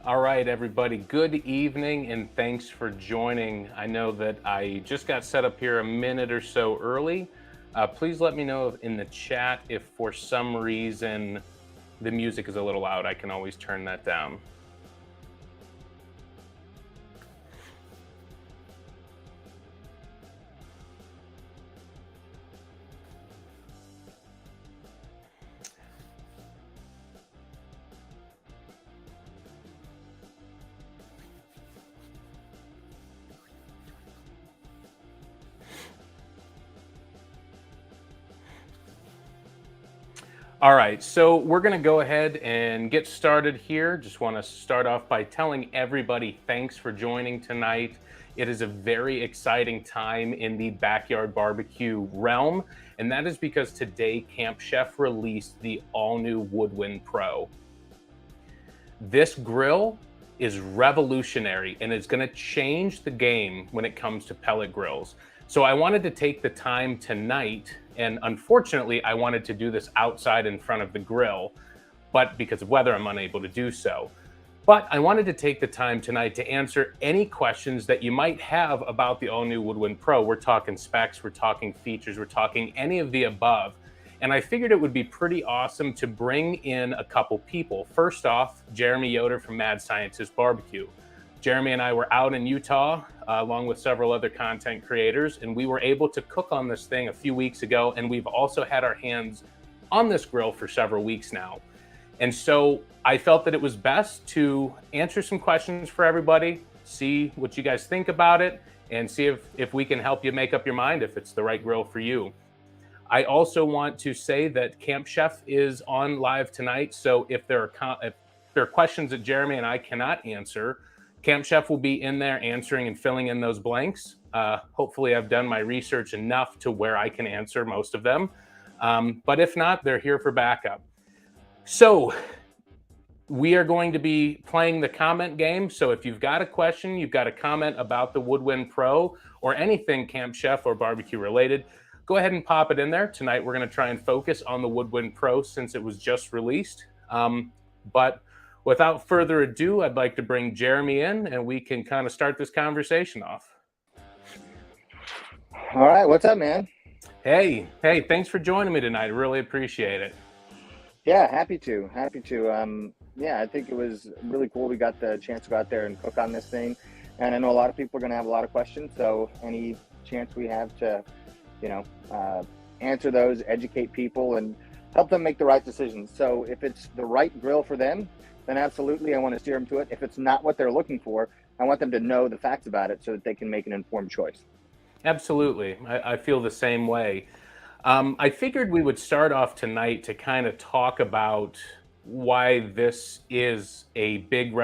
All right, everybody, good evening and thanks for joining. I know that I just got set up here a minute or so early. Please let me know in the chat if for some reason the music is a little loud. I can always turn that down. All right, so we're going to go ahead and get started here. Just want to start off by telling everybody thanks for joining tonight. It is a very exciting time in the backyard barbecue realm, and that is because today Camp Chef released the all-new Woodwind Pro. This grill is revolutionary and it's going to change the game when it comes to pellet grills. So I wanted to take the time tonight, and unfortunately, I wanted to do this outside in front of the grill, but because of weather, I'm unable to do so. But I wanted to take the time tonight to answer any questions that you might have about the all new Woodwind Pro. We're talking specs, we're talking features, we're talking any of the above. And I figured it would be pretty awesome to bring in a couple people. First off, Jeremy Yoder from Mad Scientist Barbecue. Jeremy and I were out in Utah along with several other content creators, and we were able to cook on this thing a few weeks ago. And we've also had our hands on this grill for several weeks now. And so I felt that it was best to answer some questions for everybody, see what you guys think about it, and see if we can help you make up your mind if it's the right grill for you. I also want to say that Camp Chef is on live tonight. So if there are questions that Jeremy and I cannot answer, Camp Chef will be in there answering and filling in those blanks. Hopefully I've done my research enough to where I can answer most of them. But if not, they're here for backup. So we are going to be playing the comment game. So if you've got a question, you've got a comment about the Woodwind Pro or anything Camp Chef or barbecue related, go ahead and pop it in there. Tonight, we're going to try and focus on the Woodwind Pro since it was just released. But without further ado, I'd like to bring Jeremy in and we can kind of start this conversation off. All right, what's up, man? Hey, thanks for joining me tonight. I really appreciate it. Yeah, happy to. Yeah, I think it was really cool. We got the chance to go out there and cook on this thing, and I know a lot of people are going to have a lot of questions. So any chance we have to, answer those, educate people, and help them make the right decisions. So if it's the right grill for them, then absolutely, I want to steer them to it. If it's not what they're looking for, I want them to know the facts about it so that they can make an informed choice. Absolutely. I feel the same way. I figured we would start off tonight to kind of talk about why this is a big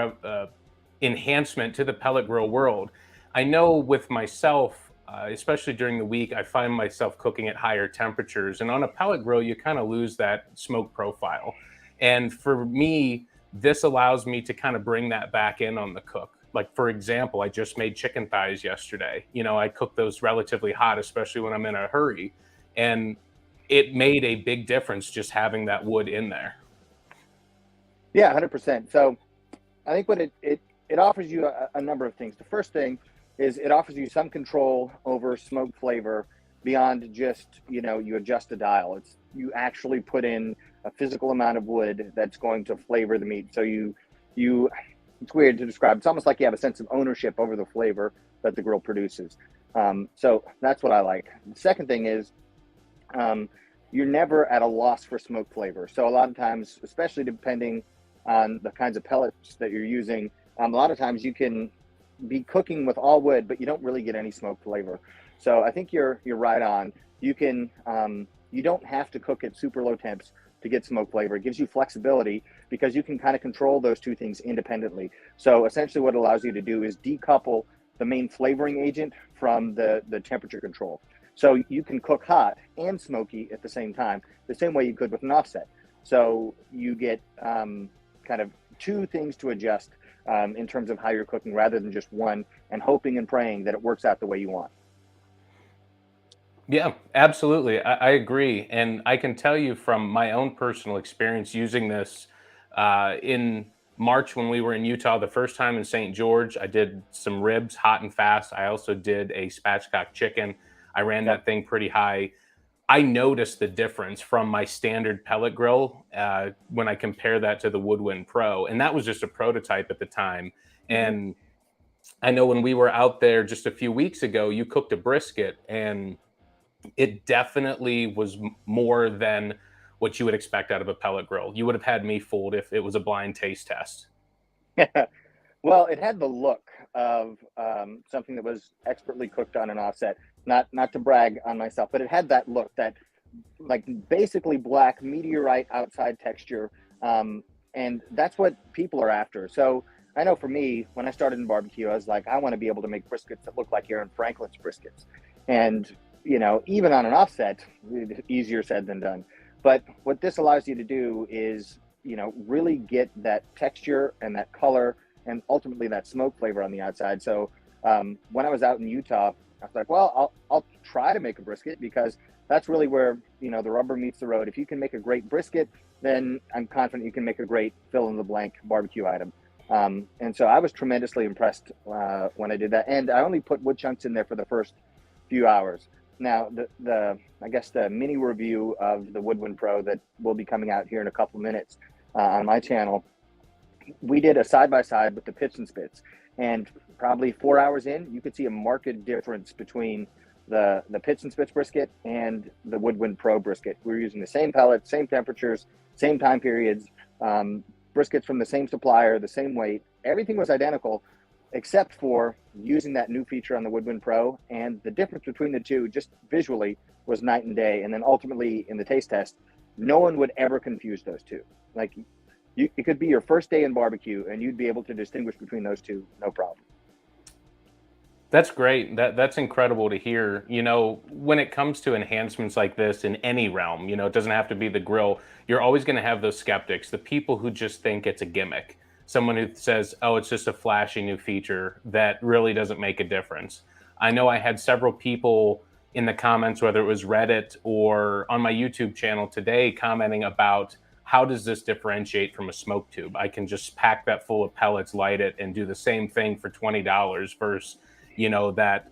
enhancement to the pellet grill world. I know with myself, especially during the week, I find myself cooking at higher temperatures. And on a pellet grill, you kind of lose that smoke profile. And for me, this allows me to kind of bring that back in on the cook. Like, for example, I just made chicken thighs yesterday. I cook those relatively hot, especially when I'm in a hurry. And it made a big difference just having that wood in there. Yeah, 100%. So I think what it offers you a number of things. The first thing is it offers you some control over smoke flavor beyond just, you adjust a dial. It's you actually put in a physical amount of wood that's going to flavor the meat. So you it's weird to describe. It's almost like you have a sense of ownership over the flavor that the grill produces. So that's what I like. The second thing is you're never at a loss for smoke flavor. So a lot of times, especially depending on the kinds of pellets that you're using, a lot of times you can be cooking with all wood, but you don't really get any smoke flavor. So I think you're right on. You can you don't have to cook at super low temps to get smoke flavor. It gives you flexibility because you can kind of control those two things independently. So essentially what it allows you to do is decouple the main flavoring agent from the temperature control. So you can cook hot and smoky at the same time, the same way you could with an offset. So you get kind of two things to adjust in terms of how you're cooking rather than just one, and hoping and praying that it works out the way you want. Yeah, absolutely. I agree. And I can tell you from my own personal experience using this in March when we were in Utah the first time in St. George. I did some ribs hot and fast. I also did a spatchcock chicken. I ran Yep. that thing pretty high. I noticed the difference from my standard pellet grill when I compare that to the Woodwind Pro. And that was just a prototype at the time. Hmm. And I know when we were out there just a few weeks ago, you cooked a brisket, and it definitely was more than what you would expect out of a pellet grill. You would have had me fooled if it was a blind taste test. Well, it had the look of something that was expertly cooked on an offset. Not to brag on myself, but it had that look, that like basically black meteorite outside texture, and that's what people are after. So I know for me, when I started in barbecue, I was like, I want to be able to make briskets that look like Aaron Franklin's briskets, and even on an offset, easier said than done. But what this allows you to do is, really get that texture and that color and ultimately that smoke flavor on the outside. So when I was out in Utah, I was like, well, I'll try to make a brisket, because that's really where the rubber meets the road. If you can make a great brisket, then I'm confident you can make a great fill in the blank barbecue item. And so I was tremendously impressed when I did that, and I only put wood chunks in there for the first few hours. Now, I guess the mini review of the Woodwind Pro that will be coming out here in a couple minutes on my channel, we did a side by side with the pits and spits, and probably 4 hours in, you could see a marked difference between the pits and spits brisket and the Woodwind Pro brisket. We were using the same pellets, same temperatures, same time periods, briskets from the same supplier, the same weight. Everything was identical, except for using that new feature on the Woodwind Pro, and the difference between the two just visually was night and day. And then ultimately in the taste test, no one would ever confuse those two. Like, it could be your first day in barbecue and you'd be able to distinguish between those two, no problem. That's great. That's incredible to hear. When it comes to enhancements like this in any realm, it doesn't have to be the grill. You're always going to have those skeptics, the people who just think it's a gimmick. Someone who says, "Oh, it's just a flashy new feature that really doesn't make a difference." I know I had several people in the comments, whether it was Reddit or on my YouTube channel today, commenting about, how does this differentiate from a smoke tube? I can just pack that full of pellets, light it, and do the same thing for $20 versus that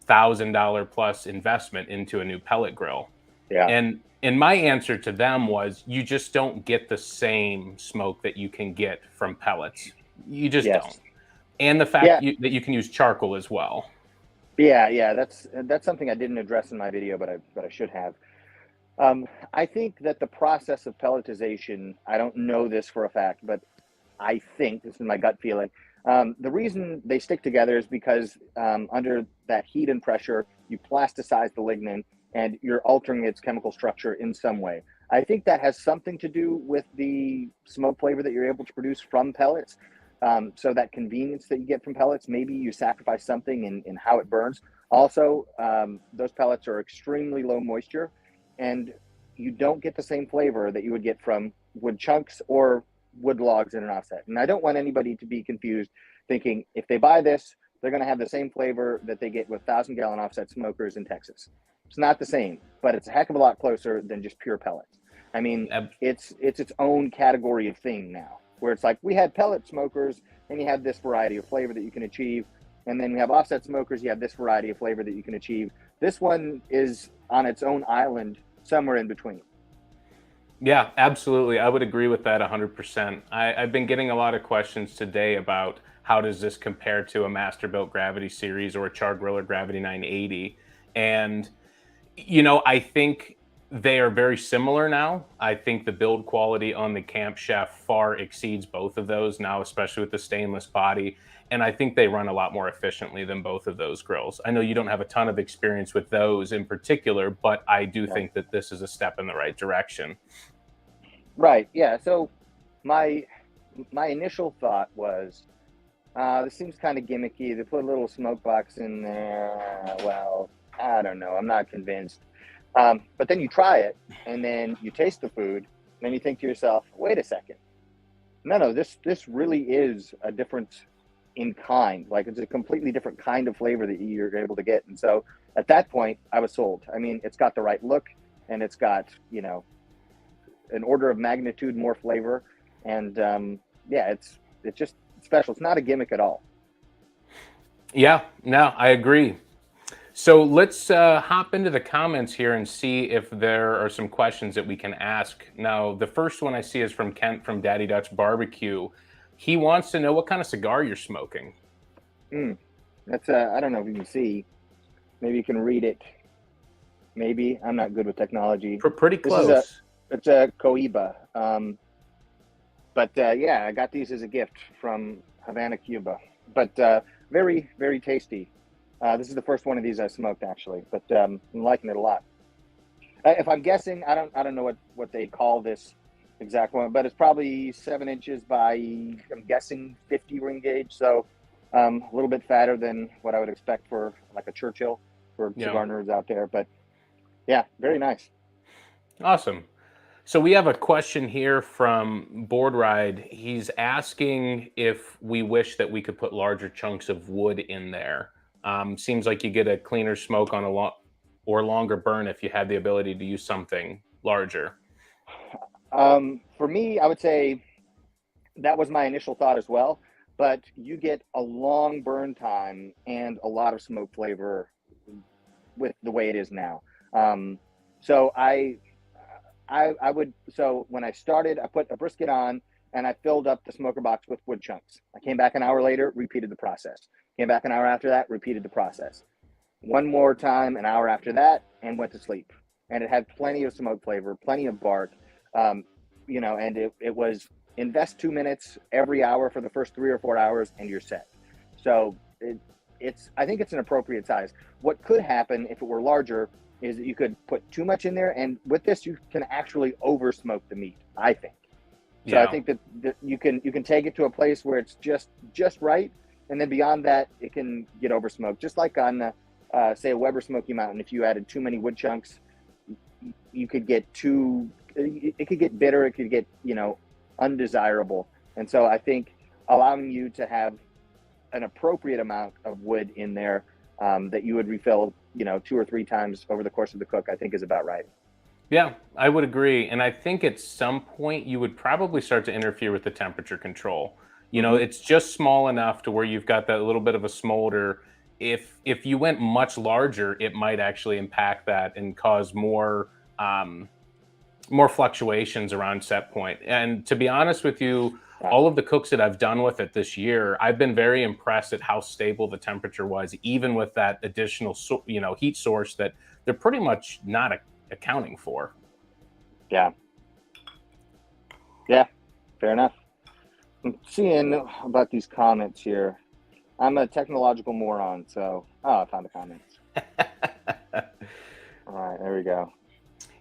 $1,000 plus investment into a new pellet grill. Yeah. And my answer to them was, you just don't get the same smoke that you can get from pellets. You just don't. Yes. And the fact Yeah. that you can use charcoal as well. Yeah. That's something I didn't address in my video, but I should have. I think that the process of pelletization, I don't know this for a fact, but I think, this is my gut feeling, the reason they stick together is because under that heat and pressure, you plasticize the lignin and you're altering its chemical structure in some way. I think that has something to do with the smoke flavor that you're able to produce from pellets. So that convenience that you get from pellets, maybe you sacrifice something in how it burns. Also, those pellets are extremely low moisture, and you don't get the same flavor that you would get from wood chunks or wood logs in an offset. And I don't want anybody to be confused thinking if they buy this, they're going to have the same flavor that they get with 1,000-gallon offset smokers in Texas. It's not the same, but it's a heck of a lot closer than just pure pellets. I mean, it's its own category of thing now, where it's like, we had pellet smokers and you have this variety of flavor that you can achieve. And then we have offset smokers, you have this variety of flavor that you can achieve. This one is on its own island, somewhere in between. Yeah, absolutely. I would agree with that 100%. I've been getting a lot of questions today about, how does this compare to a Masterbuilt Gravity Series or a Char-Griller Gravity 980? And, I think they are very similar now. I think the build quality on the Camp Chef far exceeds both of those now, especially with the stainless body. And I think they run a lot more efficiently than both of those grills. I know you don't have a ton of experience with those in particular, but I do think that this is a step in the right direction. Right. Yeah. So my initial thought was, this seems kind of gimmicky. They put a little smoke box in there. Well, I don't know. I'm not convinced. But then you try it, and then you taste the food, and then you think to yourself, wait a second. No, this really is a difference in kind. Like, it's a completely different kind of flavor that you're able to get. And so at that point, I was sold. I mean, it's got the right look, and it's got, an order of magnitude more flavor. And yeah, just special. It's not a gimmick at all. Yeah, no, I agree. So let's hop into the comments here and see if there are some questions that we can ask. Now, the first one I see is from Kent from Daddy Dutch Barbecue. He wants to know what kind of cigar you're smoking. That's I don't know if you can see. Maybe you can read it. Maybe. I'm not good with technology. Pretty close. It's a Cohiba. But yeah, I got these as a gift from Havana, Cuba. But very, very tasty. This is the first one of these I smoked, actually, but I'm liking it a lot. If I'm guessing, I don't know what they call this exact one, but it's probably 7 inches by, I'm guessing, 50 ring gauge. So a little bit fatter than what I would expect for like a Churchill for cigar nerds out there. But yeah, very nice. Awesome. So we have a question here from Board Ride. He's asking if we wish that we could put larger chunks of wood in there. Seems like you get a cleaner smoke on or longer burn if you had the ability to use something larger. For me, I would say that was my initial thought as well, but you get a long burn time and a lot of smoke flavor with the way it is now. So I would, so when I started, I put a brisket on and I filled up the smoker box with wood chunks. I came back an hour later, repeated the process. Came back an hour after that, repeated the process. One more time, an hour after that, and went to sleep. And it had plenty of smoke flavor, plenty of bark, you know, and it was invest 2 minutes every hour for the first 3 or 4 hours and you're set. So I think it's an appropriate size. What could happen if it were larger is that you could put too much in there, and with this you can actually over smoke the meat, I think. So yeah. I think that you can take it to a place where it's just right, and then beyond that it can get over smoked. Just like on say a Weber Smoky Mountain, if you added too many wood chunks, you could get it could get bitter, it could get, you know, undesirable. And so I think allowing you to have an appropriate amount of wood in there that you would refill, you know, 2 or 3 times over the course of the cook, I think is about right. Yeah, I would agree. And I think at some point you would probably start to interfere with the temperature control. You know, it's just small enough to where you've got that little bit of a smolder. If you went much larger, it might actually impact that and cause more fluctuations around set point. And to be honest with you, all of the cooks that I've done with it this year, I've been very impressed at how stable the temperature was, even with that additional, you know, heat source that they're pretty much not accounting for. Yeah, fair enough. I'm seeing about these comments here. I'm a technological moron, so I found the comments. All right, there we go.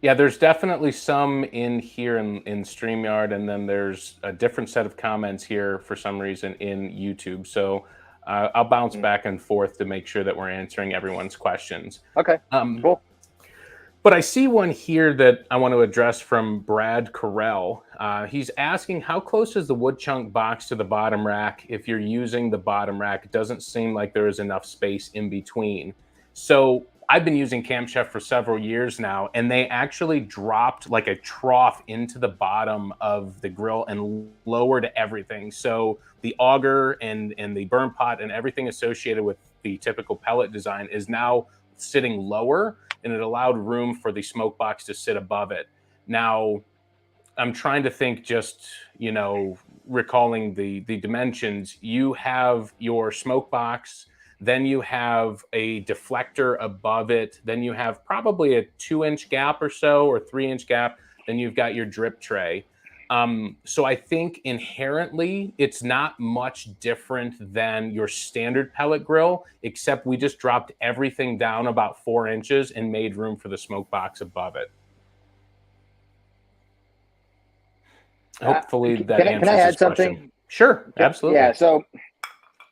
Yeah, there's definitely some in here in StreamYard, and then there's a different set of comments here for some reason in YouTube. So I'll bounce back and forth to make sure that we're answering everyone's questions. Okay, cool. But I see one here that I want to address from Brad Carell. He's asking, how close is the wood chunk box to the bottom rack? If you're using the bottom rack, it doesn't seem like there is enough space in between. So I've been using Camp Chef for several years now, and they actually dropped like a trough into the bottom of the grill and lowered everything. So the auger and the burn pot and everything associated with the typical pellet design is now sitting lower, and it allowed room for the smoke box to sit above it. Now, I'm trying to think, just, you know, recalling the dimensions. You have your smoke box, then you have a deflector above it, then you have probably a 2-inch gap or so, or 3-inch gap, then you've got your drip tray. So I think inherently it's not much different than your standard pellet grill, except we just dropped everything down about 4 inches and made room for the smoke box above it. Hopefully that answers can I add this question. Something? Sure, absolutely. Yeah, so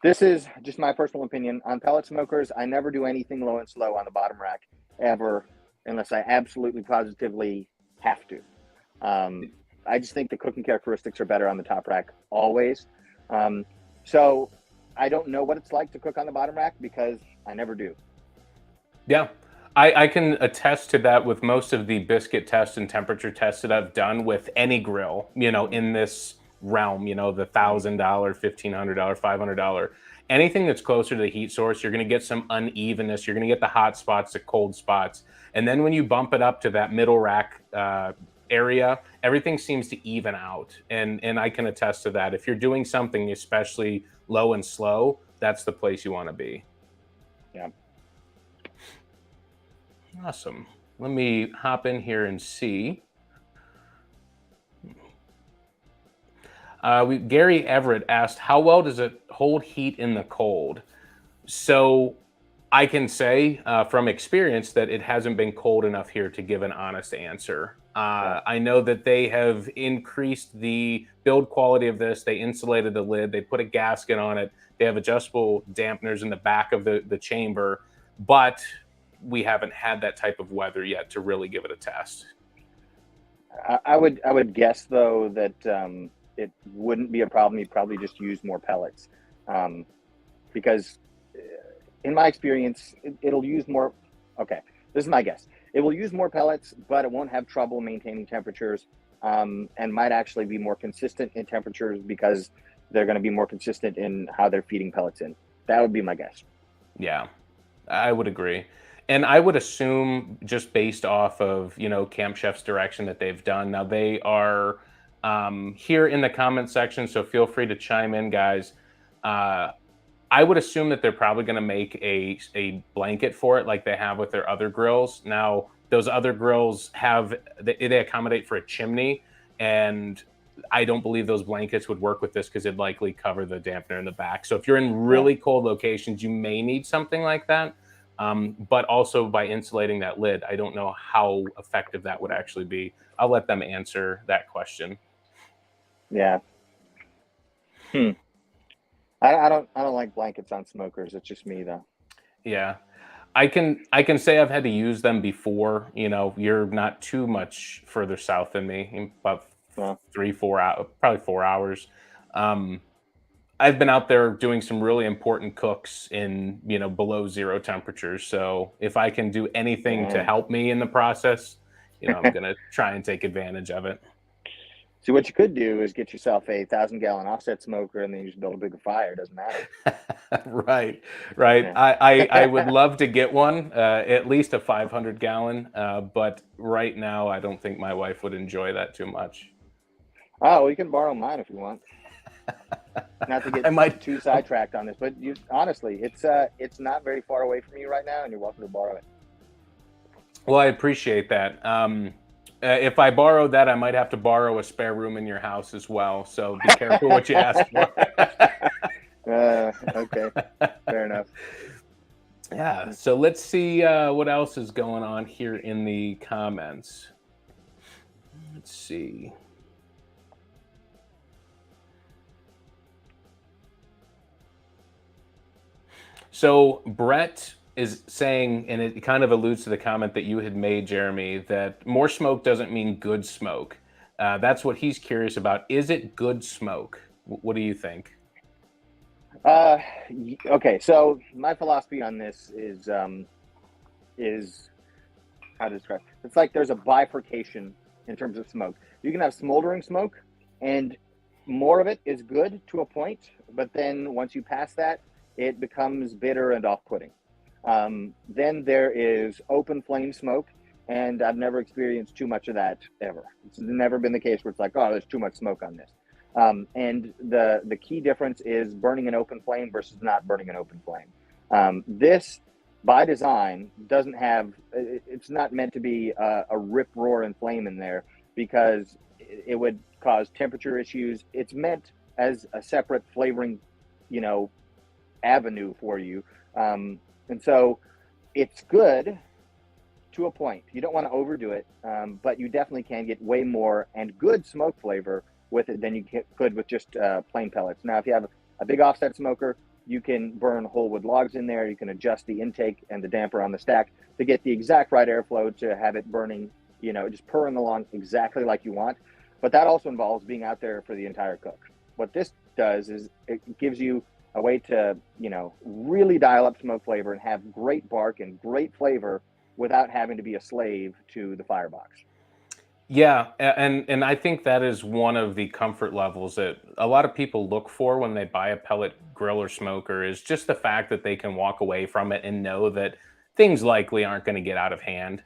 this is just my personal opinion. On pellet smokers, I never do anything low and slow on the bottom rack, ever, unless I absolutely positively have to. I just think the cooking characteristics are better on the top rack always. So I don't know what it's like to cook on the bottom rack because I never do. Yeah, I can attest to that with most of the biscuit tests and temperature tests that I've done with any grill, you know, in this realm, the $1,000, $1,500, $500. Anything that's closer to the heat source, you're going to get some unevenness. You're going to get the hot spots, the cold spots. And then when you bump it up to that middle rack area, everything seems to even out. And I can attest to that. If you're doing something especially low and slow, that's the place you want to be. Yeah. Awesome. Let me hop in here and see. Gary Everett asked, how well does it hold heat in the cold? So I can say from experience that it hasn't been cold enough here to give an honest answer. I know that they have increased the build quality of this. They insulated the lid. They put a gasket on it. They have adjustable dampeners in the back of the chamber, but we haven't had that type of weather yet to really give it a test. I would guess though that it wouldn't be a problem. You'd probably just use more pellets, because in my experience, it'll use more. Okay, this is my guess. It will use more pellets, but it won't have trouble maintaining temperatures, and might actually be more consistent in temperatures because they're going to be more consistent in how they're feeding pellets in. That would be my guess. Yeah, I would agree. And I would assume, just based off of, Camp Chef's direction that they've done. Now they are here in the comment section, so feel free to chime in, guys. I would assume that they're probably going to make a blanket for it like they have with their other grills. Now, those other grills they accommodate for a chimney, and I don't believe those blankets would work with this because it'd likely cover the dampener in the back. So if you're in really cold locations, you may need something like that. But also by insulating that lid, I don't know how effective that would actually be. I'll let them answer that question. Yeah. I don't like blankets on smokers. It's just me though. Yeah. I can say I've had to use them before. You're not too much further south than me, about 3-4 hours, probably 4 hours. I've been out there doing some really important cooks in, below zero temperatures. So if I can do anything to help me in the process, I'm going to try and take advantage of it. See, what you could do is get yourself a 1,000-gallon offset smoker, and then you just build a bigger fire. It doesn't matter. Right. Yeah. I would love to get one, at least a 500-gallon. But right now, I don't think my wife would enjoy that too much. Oh, well, you can borrow mine if you want. Not to get too sidetracked on this, but honestly, it's not very far away from you right now, and you're welcome to borrow it. Well, I appreciate that. If I borrow that, I might have to borrow a spare room in your house as well. So be careful what you ask for. Okay, fair enough. Yeah. So let's see what else is going on here in the comments. Let's see. So Brett is saying, and it kind of alludes to the comment that you had made, Jeremy, that more smoke doesn't mean good smoke. That's what he's curious about. Is it good smoke? What do you think? Okay, so my philosophy on this is how to describe it. It's like there's a bifurcation in terms of smoke. You can have smoldering smoke, and more of it is good to a point, but then once you pass that, it becomes bitter and off-putting. Then there is open flame smoke, and I've never experienced too much of that ever. It's never been the case where it's like, oh, there's too much smoke on this. And the key difference is burning an open flame versus not burning an open flame. This, by design, doesn't have, it's not meant to be a rip, roar, and flame in there because it would cause temperature issues. It's meant as a separate flavoring, avenue for you. And so it's good to a point. You don't want to overdo it, but you definitely can get way more and good smoke flavor with it than you could with just plain pellets. Now, if you have a big offset smoker, you can burn whole wood logs in there. You can adjust the intake and the damper on the stack to get the exact right airflow to have it burning, just purring along exactly like you want. But that also involves being out there for the entire cook. What this does is it gives you a way to, really dial up smoke flavor and have great bark and great flavor without having to be a slave to the firebox. Yeah, and I think that is one of the comfort levels that a lot of people look for when they buy a pellet grill or smoker is just the fact that they can walk away from it and know that things likely aren't going to get out of hand.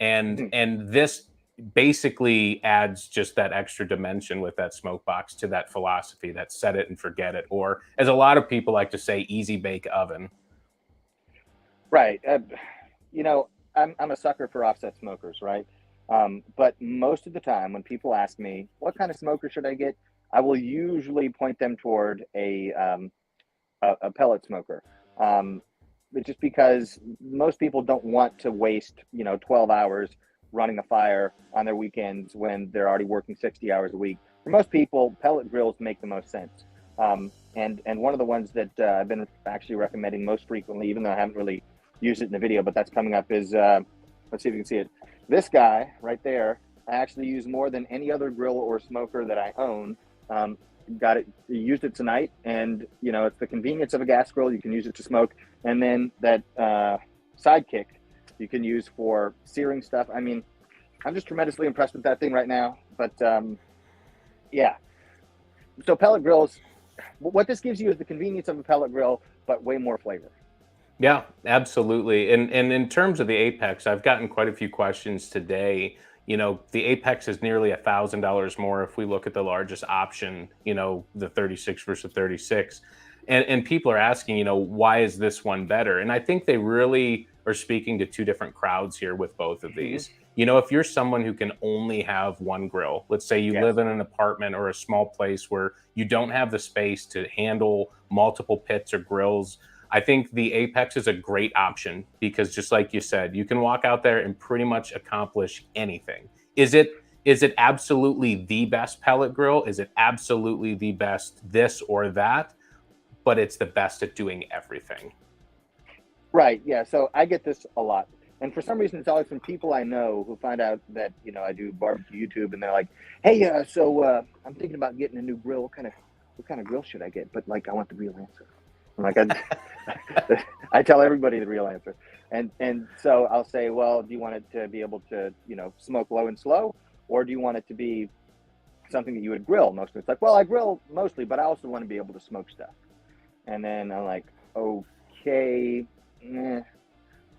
Mhm. And this basically adds just that extra dimension with that smoke box to that philosophy, that set it and forget it, or as a lot of people like to say, easy bake oven. Right. You know, I'm a sucker for offset smokers, right? But most of the time, when people ask me what kind of smoker should I get, I will usually point them toward a pellet smoker. Um, but just because most people don't want to waste 12 hours running a fire on their weekends when they're already working 60 hours a week. For most people, pellet grills make the most sense. And one of the ones that I've been actually recommending most frequently, even though I haven't really used it in the video, but that's coming up is let's see if you can see it. This guy right there, I actually use more than any other grill or smoker that I own. Um, got it, used it tonight, and it's the convenience of a gas grill. You can use it to smoke, and then that sidekick you can use for searing stuff. I mean, I'm just tremendously impressed with that thing right now. But yeah, so pellet grills, what this gives you is the convenience of a pellet grill, but way more flavor. Yeah, absolutely. And in terms of the Apex, I've gotten quite a few questions today. The Apex is nearly $1,000 more if we look at the largest option, the 36 versus 36. And people are asking, why is this one better? And I think they really are speaking to two different crowds here with both of Hmm. these. If you're someone who can only have one grill, let's say you live Yes. in an apartment or a small place where you don't have the space to handle multiple pits or grills, I think the Apex is a great option because just like you said, you can walk out there and pretty much accomplish anything. Is it absolutely the best pellet grill? Is it absolutely the best this or that? But it's the best at doing everything. Right. Yeah. So I get this a lot. And for some reason, it's always from people I know who find out that, I do barbecue YouTube, and they're like, hey, I'm thinking about getting a new grill. What kind of grill should I get? But like, I want the real answer. I'm like, I tell everybody the real answer. And so I'll say, well, do you want it to be able to, smoke low and slow? Or do you want it to be something that you would grill mostly? It's like, well, I grill mostly, but I also want to be able to smoke stuff. And then I'm like, okay, it's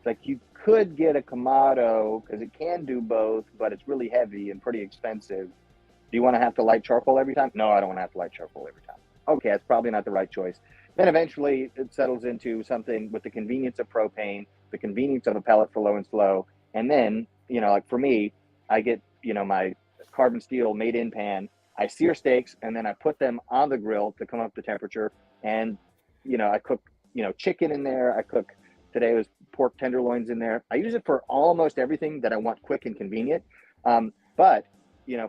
like you could get a Kamado because it can do both, but it's really heavy and pretty expensive. Do you want to have to light charcoal every time? No, I don't want to have to light charcoal every time. Okay, that's probably not the right choice. Then eventually it settles into something with the convenience of propane, the convenience of a pellet for low and slow. And then, like for me, I get, my carbon steel made in pan. I sear steaks and then I put them on the grill to come up the temperature. And, I cook, chicken in there. I cook, today was pork tenderloins in there. I use it for almost everything that I want quick and convenient. But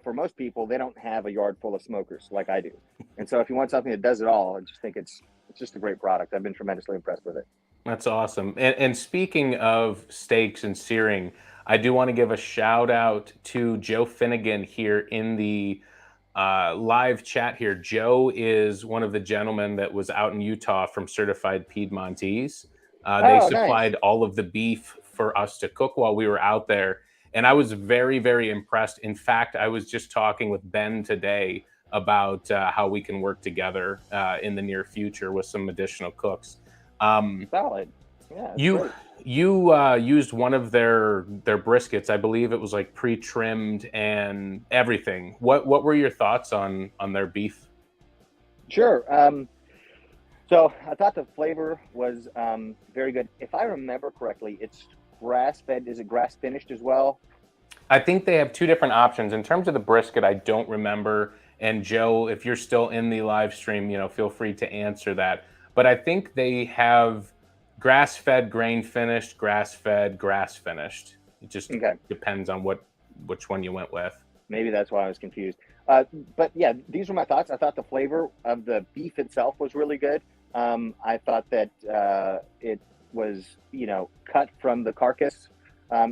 for most people, they don't have a yard full of smokers like I do. And so if you want something that does it all, I just think it's just a great product. I've been tremendously impressed with it. That's awesome. And speaking of steaks and searing, I do want to give a shout out to Joe Finnegan here in the live chat here. Joe is one of the gentlemen that was out in Utah from Certified Piedmontese. They Oh, nice. supplied all of the beef for us to cook while we were out there. And I was very, very impressed. In fact, I was just talking with Ben today about how we can work together in the near future with some additional cooks. Um, Solid. Yeah, that's you great. you used one of their briskets. I believe it was like pre-trimmed and everything. What were your thoughts on their beef? Sure. So I thought the flavor was very good. If I remember correctly, it's grass fed. Is it grass finished as well? I think they have two different options. In terms of the brisket, I don't remember. And Joe, if you're still in the live stream, feel free to answer that. But I think they have grass-fed, grain finished, grass-fed, grass finished. It just Okay. depends on which one you went with. Maybe that's why I was confused. But yeah, these were my thoughts. I thought the flavor of the beef itself was really good. I thought that it was, cut from the carcass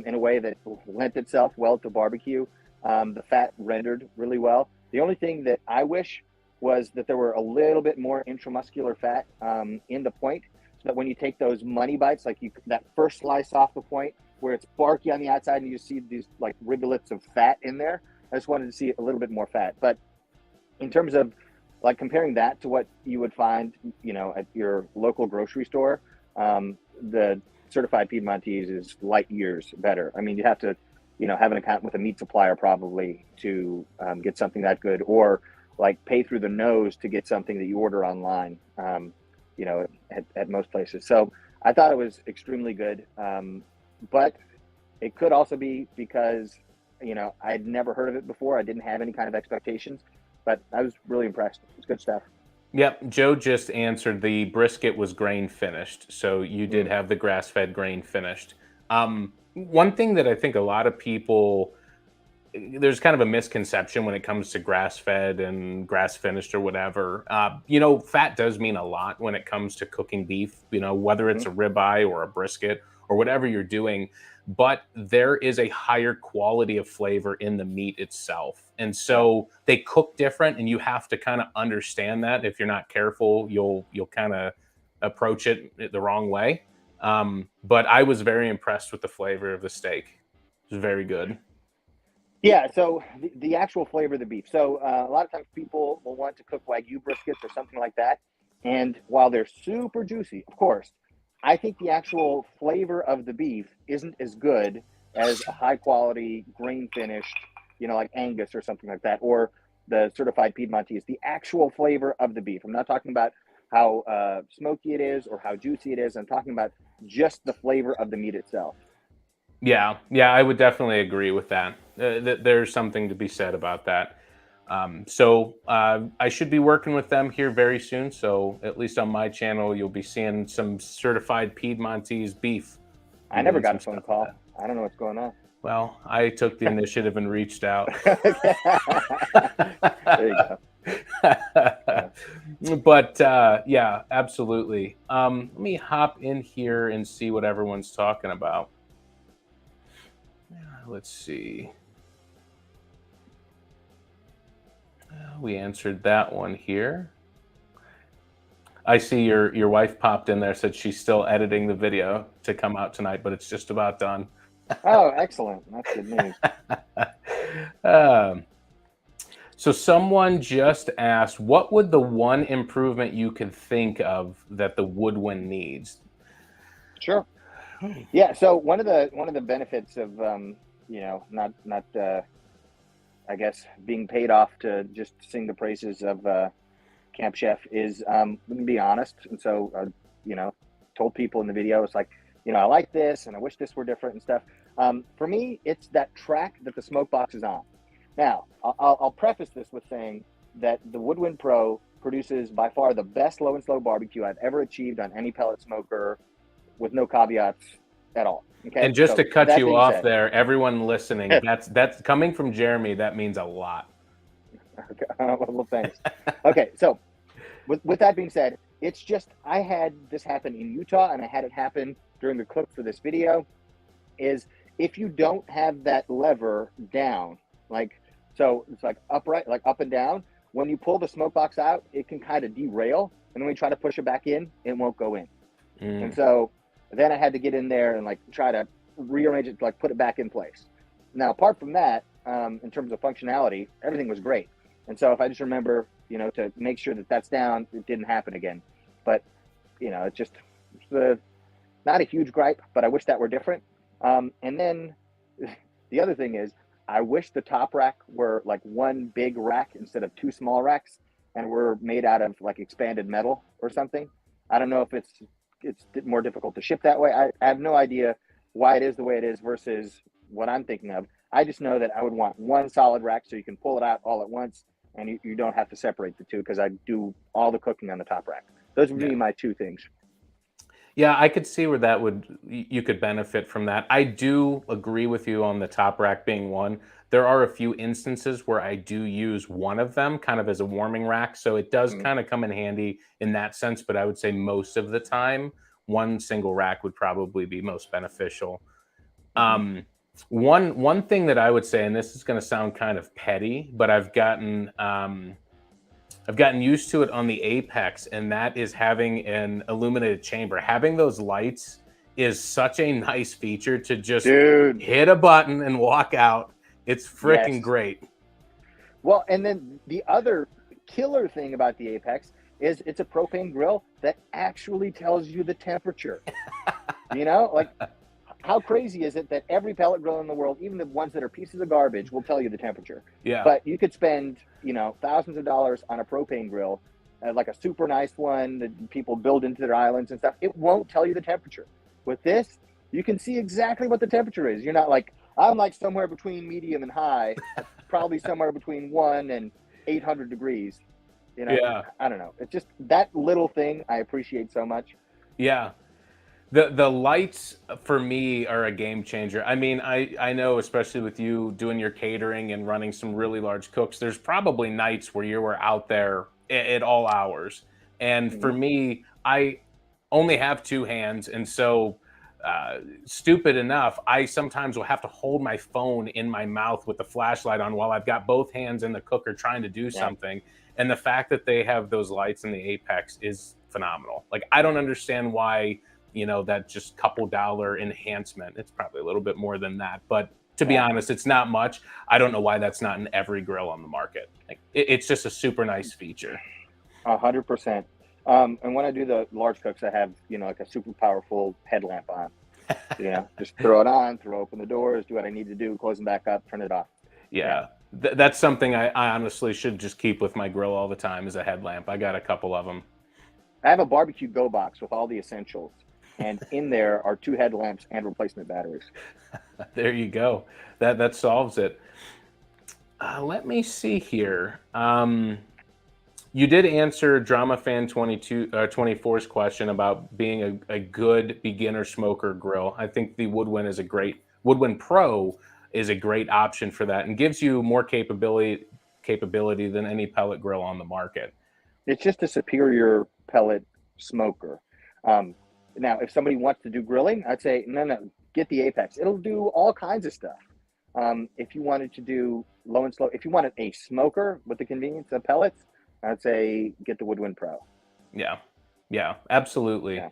in a way that lent itself well to barbecue. The fat rendered really well. The only thing that I wish was that there were a little bit more intramuscular fat in the point, so that when you take those money bites, like that first slice off the point, where it's barky on the outside and you see these like rivulets of fat in there. I just wanted to see a little bit more fat. But in terms of like comparing that to what you would find, at your local grocery store, the certified Piedmontese is light years better. I mean, you have to, have an account with a meat supplier probably to get something that good, or like pay through the nose to get something that you order online, at most places. So I thought it was extremely good. But it could also be because, I'd never heard of it before. I didn't have any kind of expectations, but I was really impressed. It's good stuff. Yep, Joe just answered the brisket was grain finished, so you did have the grass-fed grain finished. One thing that I think a lot of people, there's kind of a misconception when it comes to grass-fed and grass-finished or whatever. Fat does mean a lot when it comes to cooking beef, whether it's a ribeye or a brisket or whatever you're doing, but there is a higher quality of flavor in the meat itself. And so they cook different, and you have to kind of understand that. If you're not careful, you'll kind of approach it the wrong way. But I was very impressed with the flavor of the steak. It was very good. Yeah, so the actual flavor of the beef. So a lot of times people will want to cook Wagyu briskets or something like that. And while they're super juicy, of course, I think the actual flavor of the beef isn't as good as a high quality grain finished, like Angus or something like that, or the certified Piedmontese. The actual flavor of the beef. I'm not talking about how smoky it is or how juicy it is. I'm talking about just the flavor of the meat itself. Yeah, I would definitely agree with that. There's something to be said about that. So I should be working with them here very soon. So at least on my channel, you'll be seeing some certified Piedmontese beef. I never got a phone call. I don't know what's going on. Well, I took the initiative and reached out. There you go. But yeah, absolutely. Let me hop in here and see what everyone's talking about. Let's see. We answered that one here. I see your wife popped in there, said she's still editing the video to come out tonight, but it's just about done. Oh, excellent. That's good news. So someone just asked, what would the one improvement you could think of that the Woodwind needs? Sure. Yeah. So one of the benefits of not I guess being paid off to just sing the praises of Camp Chef is we can be honest. And so told people in the video, it's like, I like this and I wish this were different and stuff. For me, it's that track that the smoke box is on. Now, I'll preface this with saying that the Woodwind Pro produces by far the best low and slow barbecue I've ever achieved on any pellet smoker, with no caveats at all. Okay. And just to cut you off there, everyone listening, that's coming from Jeremy. That means a lot. Okay. Well, thanks. Okay. So with that being said, it's just, I had this happen in Utah and I had it happen during the cook for this video, is if you don't have that lever down, so it's like upright, like up and down, when you pull the smoke box out, it can kind of derail. And when we try to push it back in, it won't go in. And so then I had to get in there and try to rearrange it, to put it back in place. Now, apart from that, in terms of functionality, everything was great. And so if I just remember, to make sure that that's down, it didn't happen again. But, it's just not a huge gripe, but I wish that were different. And then the other thing is, I wish the top rack were one big rack instead of two small racks, and were made out of expanded metal or something. I don't know if it's more difficult to ship that way. I have no idea why it is the way it is versus what I'm thinking of. I just know that I would want one solid rack so you can pull it out all at once, and you don't have to separate the two, because I do all the cooking on the top rack. Those would be my two things. Yeah, I could see where you could benefit from that. I do agree with you on the top rack being one. There are a few instances where I do use one of them kind of as a warming rack. So it does kind of come in handy in that sense. But I would say most of the time, one single rack would probably be most beneficial. One thing that I would say, and this is going to sound kind of petty, but I've gotten used to it on the Apex, and that is having an illuminated chamber. Having those lights is such a nice feature to just Dude, hit a button and walk out. It's freaking yes. great. Well, and then the other killer thing about the Apex is it's a propane grill that actually tells you the temperature. You know, like how crazy is it that every pellet grill in the world, even the ones that are pieces of garbage, will tell you the temperature? Yeah. But you could spend, thousands of dollars on a propane grill, like a super nice one that people build into their islands and stuff. It won't tell you the temperature. With this, you can see exactly what the temperature is. You're not like, I'm like somewhere between medium and high, probably somewhere between 1 and 800 degrees. Yeah. I don't know. It's just that little thing I appreciate so much. Yeah. The lights for me are a game changer. I mean, I know, especially with you doing your catering and running some really large cooks, there's probably nights where you were out there at all hours. And for Mhm. me, I only have two hands, and so stupid enough, I sometimes will have to hold my phone in my mouth with the flashlight on while I've got both hands in the cooker trying to do Yeah. something. And the fact that they have those lights in the Apex is phenomenal. Like, I don't understand why, that just couple dollar enhancement. It's probably a little bit more than that, but to be Yeah. honest, it's not much. I don't know why that's not in every grill on the market. Like, it's just a super nice feature. 100%. And when I do the large cooks, I have, like a super powerful headlamp on. Just throw it on, throw open the doors, do what I need to do, close them back up, turn it off. Yeah. Yeah, that's something I honestly should just keep with my grill all the time is a headlamp. I got a couple of them. I have a barbecue go box with all the essentials, and in there are 2 headlamps and replacement batteries. There you go. That solves it. Let me see here. You did answer Drama Fan 24's question about being a good beginner smoker grill. I think the Woodwind Pro is a great option for that and gives you more capability than any pellet grill on the market. It's just a superior pellet smoker. Um, Now, if somebody wants to do grilling, I'd say, no, get the Apex. It'll do all kinds of stuff. If you wanted to do low and slow, if you wanted a smoker with the convenience of pellets, I'd say get the Woodwind Pro. Yeah. Yeah, absolutely. Yeah.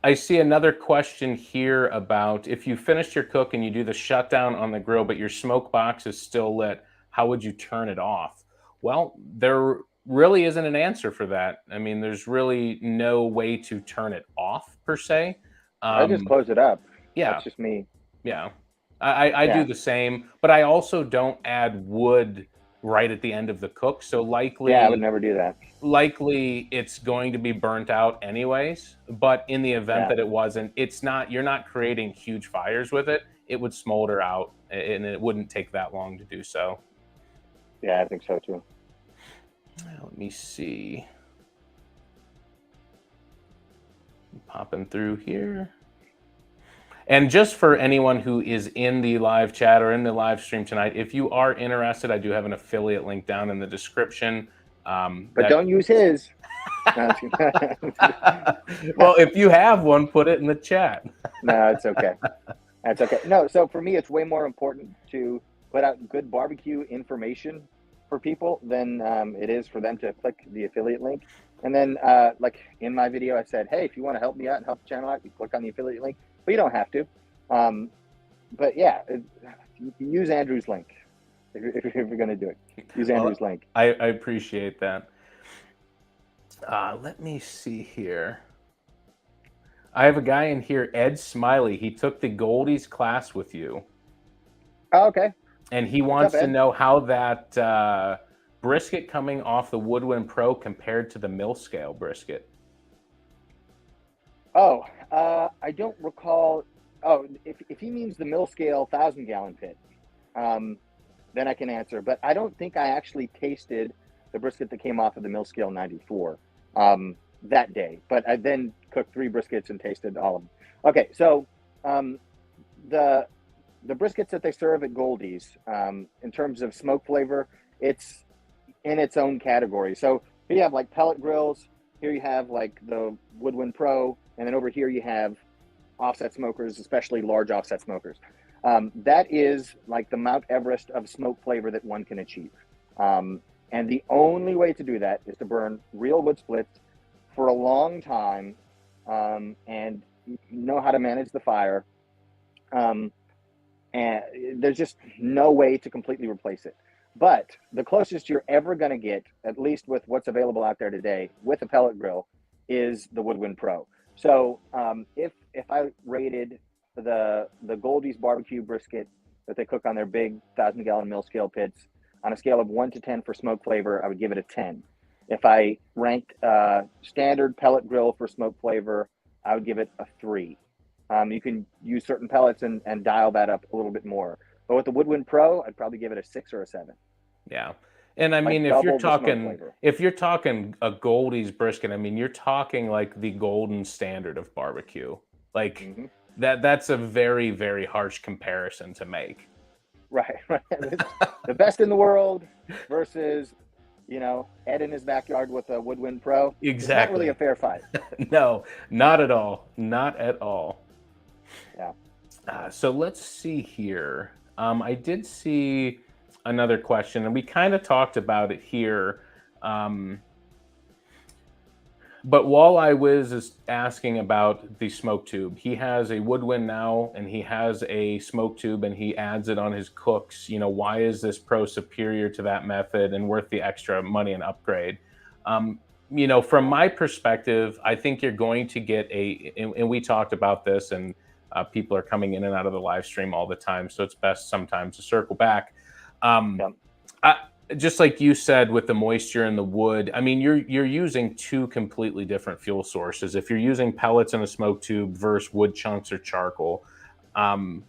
I see another question here about if you finish your cook and you do the shutdown on the grill, but your smoke box is still lit, how would you turn it off? Well, there really isn't an answer for that. I mean, there's really no way to turn it off per se. I just Um, close it up. yeah, That's just me. yeah. I do Yeah. the same, but I also don't add wood right at the end of the cook. So Yeah, I would never do that. likely it's going to be burnt out anyways, but in the event Yeah. that it wasn't, you're not creating huge fires with it. It would smolder out and it wouldn't take that long to do so. Yeah, I think so too. Let me see. Popping through here. And just for anyone who is in the live chat or in the live stream tonight, if you are interested, I do have an affiliate link down in the description. But don't use his. No, Well, if you have one, put it in the chat. no, it's okay. That's okay. No, so for me, it's way more important to put out good barbecue information for people than it is for them to click the affiliate link. And then, like in my video, I said, hey, if you want to help me out and help the channel out, you click on the affiliate link, but you don't have to. But yeah, use Andrew's link if you're going to do it. Use Andrew's link. I appreciate that. Let me see here. I have a guy in here, Ed Smiley. He took the Goldies class with you. Oh, okay. And he What's wants up, to Ed? know how that brisket coming off the Woodwind Pro compared to the mill scale brisket. Oh, I don't recall. Oh, if he means the mill scale 1,000-gallon pit, then I can answer. But I don't think I actually tasted the brisket that came off of the mill scale 94 that day. But I then cooked 3 briskets and tasted all of them. Okay, so the briskets that they serve at Goldie's, in terms of smoke flavor, it's in its own category. So here you have like pellet grills. Here you have like the Woodwind Pro, and then over here you have offset smokers, especially large offset smokers. That is like the Mount Everest of smoke flavor that one can achieve. And the only way to do that is to burn real wood splits for a long time, and know how to manage the fire. And there's just no way to completely replace it. But the closest you're ever going to get, at least with what's available out there today, with a pellet grill, is the Woodwind Pro. So if I rated the Goldie's barbecue brisket that they cook on their big 1,000-gallon mill scale pits on a scale of 1 to 10 for smoke flavor, I would give it a 10. If I ranked standard pellet grill for smoke flavor, I would give it a 3. You can use certain pellets and dial that up a little bit more. But with the Woodwind Pro, I'd probably give it a 6 or a 7. Yeah. And I Like mean, double the smoke flavor. if you're talking a Goldie's brisket, I mean, you're talking like the golden standard of barbecue. Like Mm-hmm. that's a very, very harsh comparison to make. Right. The best in the world versus, Ed in his backyard with a Woodwind Pro. Exactly. It's not really a fair fight. No, not at all. Not at all. Yeah. So let's see here. I did see another question, and we kind of talked about it here. But Walleye Wiz is asking about the smoke tube. He has a Woodwind now, and he has a smoke tube, and he adds it on his cooks. Why is this Pro superior to that method and worth the extra money and upgrade? From my perspective, I think you're going to get and we talked about this, and people are coming in and out of the live stream all the time, so it's best sometimes to circle back. Just like you said with the moisture in the wood, I mean, you're using two completely different fuel sources. If you're using pellets in a smoke tube versus wood chunks or charcoal,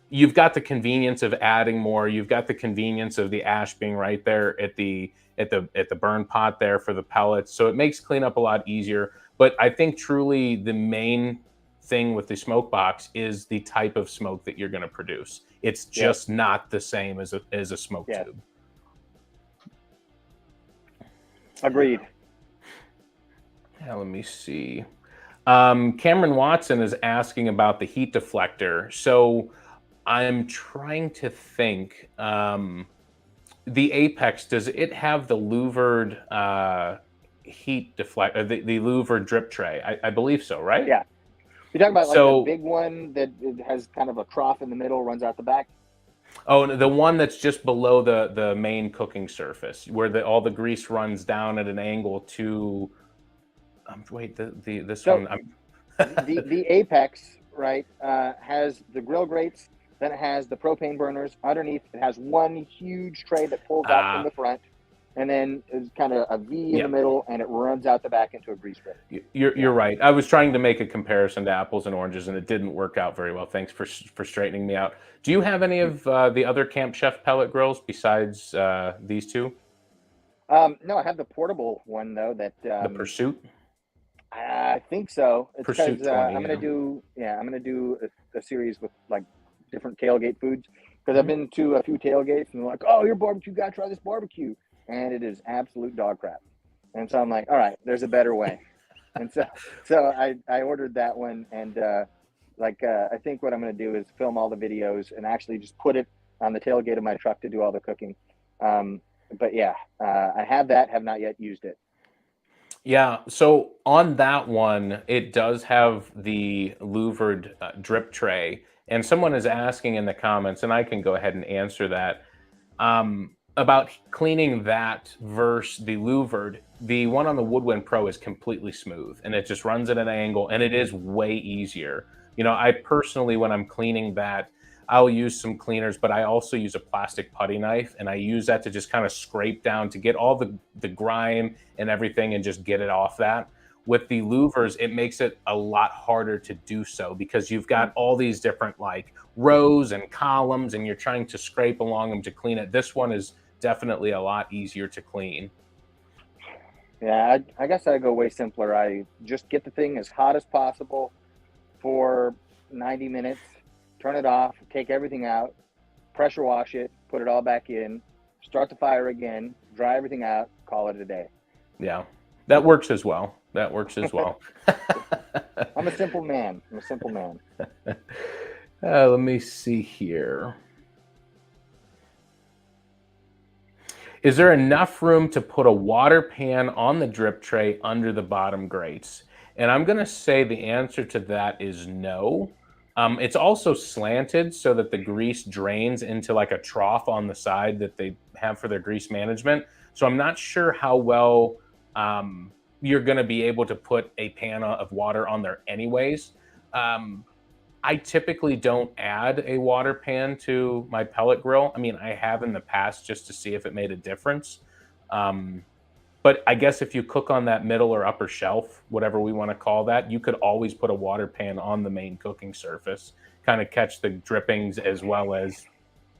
you've got the convenience of adding more. You've got the convenience of the ash being right there at the burn pot there for the pellets. So it makes cleanup a lot easier. But I think truly the main thing with the smoke box is the type of smoke that you're going to produce. It's just not the same as a smoke tube. Agreed. Yeah, let me see. Cameron Watson is asking about the heat deflector. So I'm trying to think. The Apex, does it have the louvered heat deflector, the louvered drip tray? I believe so, right? Yeah. You're talking about like the big one that it has kind of a trough in the middle, runs out the back? Oh, the one that's just below the main cooking surface, where all the grease runs down at an angle to. Wait, this one. The Apex, right, has the grill grates. Then it has the propane burners. Underneath, it has one huge tray that pulls out from the front, and then it's kind of a V in the middle, and it runs out the back into a grease grate. You're right. I was trying to make a comparison to apples and oranges, and it didn't work out very well. Thanks for straightening me out. Do you have any of the other Camp Chef pellet grills besides these two? No, I have the portable one though. The Pursuit. I think so. It's because I'm gonna do a series with like different tailgate foods, because I've been to a few tailgates and they're like, oh, your barbecue, gotta try this barbecue, and it is absolute dog crap. And so I'm like, all right, there's a better way. And so I ordered that one, and I think what I'm going to do is film all the videos and actually just put it on the tailgate of my truck to do all the cooking. But yeah, I have not yet used it. Yeah, so on that one, it does have the louvered drip tray, and someone is asking in the comments, and I can go ahead and answer that, about cleaning that versus the louvered. The one on the Woodwind Pro is completely smooth, and it just runs at an angle, and it is way easier. I personally, when I'm cleaning that, I'll use some cleaners, but I also use a plastic putty knife, and I use that to just kind of scrape down to get all the grime and everything and just get it off that. With the louvers, it makes it a lot harder to do so, because you've got all these different like rows and columns, and you're trying to scrape along them to clean it. This one is definitely a lot easier to clean. Yeah, I guess I go way simpler. I just get the thing as hot as possible for 90 minutes, turn it off, take everything out, pressure wash it, put it all back in, start the fire again, dry everything out, call it a day. Yeah, that works as well. I'm a simple man. Let me see here. Is there enough room to put a water pan on the drip tray under the bottom grates? And I'm going to say the answer to that is no. It's also slanted so that the grease drains into like a trough on the side that they have for their grease management. So I'm not sure how well you're going to be able to put a pan of water on there anyways. Um, I typically don't add a water pan to my pellet grill. I mean, I have in the past just to see if it made a difference. Um, but I guess if you cook on that middle or upper shelf, whatever we want to call that, you could always put a water pan on the main cooking surface, kind of catch the drippings as well as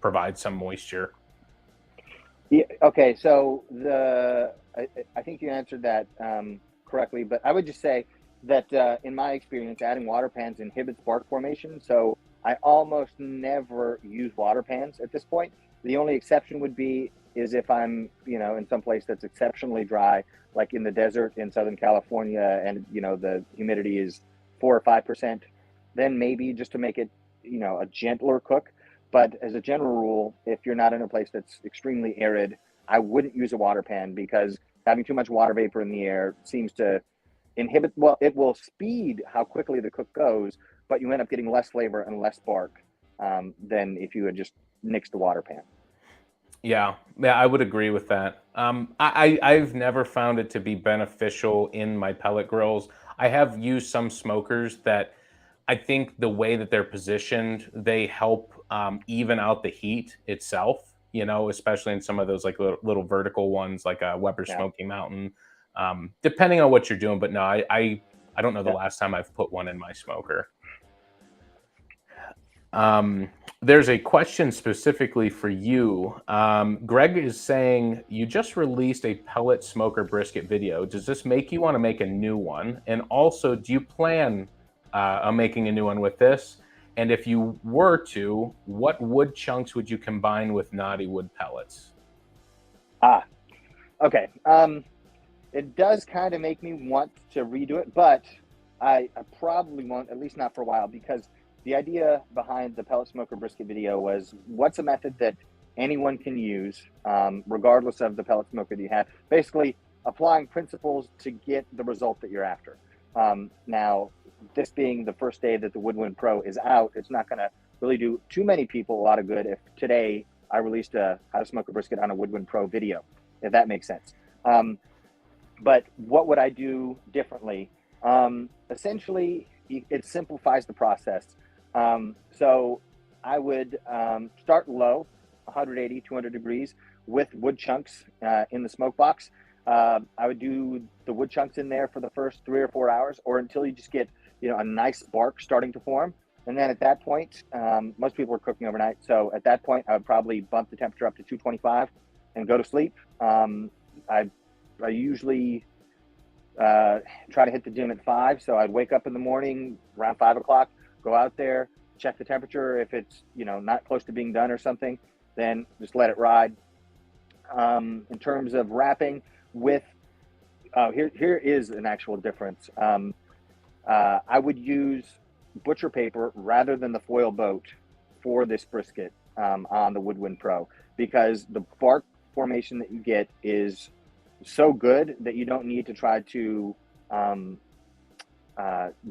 provide some moisture. Yeah, okay, so I think you answered that correctly, but I would just say that in my experience, adding water pans inhibits bark formation. So I almost never use water pans at this point. The only exception would be is if I'm, in some place that's exceptionally dry, like in the desert in Southern California, and the humidity is 4 or 5%, then maybe just to make it, a gentler cook. But as a general rule, if you're not in a place that's extremely arid, I wouldn't use a water pan because having too much water vapor in the air seems to inhibit, well, it will speed how quickly the cook goes, but you end up getting less flavor and less bark than if you had just nixed the water pan. Yeah, I would agree with that. I've never found it to be beneficial in my pellet grills. I have used some smokers that I think the way that they're positioned, they help even out the heat itself. Especially in some of those like little vertical ones, like a Weber Yeah. Smoky Mountain. Depending on what you're doing, but no, I don't know the Yeah. last time I've put one in my smoker. There's a question specifically for you. Greg is saying you just released a pellet smoker brisket video. Does this make you want to make a new one? And also, do you plan on making a new one with this? And if you were to, what wood chunks would you combine with knotty wood pellets? Okay. It does kind of make me want to redo it, but I probably won't, at least not for a while, because the idea behind the pellet smoker brisket video was what's a method that anyone can use, regardless of the pellet smoker that you have. Basically, applying principles to get the result that you're after. Now, this being the first day that the Woodwind Pro is out, it's not going to really do too many people a lot of good if today I released a how to smoke a brisket on a Woodwind Pro video, if that makes sense. But what would I do differently? Essentially, it simplifies the process. So I would start low, 180, 200 degrees, with wood chunks in the smoke box. I would do the wood chunks in there for the first 3 or 4 hours, or until you just get a nice bark starting to form. And then at that point, most people are cooking overnight. So at that point, I would probably bump the temperature up to 225 and go to sleep. I usually try to hit the gym at 5. So I'd wake up in the morning around 5 o'clock, go out there, check the temperature. If it's, not close to being done or something, then just let it ride. In terms of wrapping with, here is an actual difference. I would use butcher paper rather than the foil boat for this brisket on the Woodwind Pro, because the bark formation that you get is so good that you don't need to try to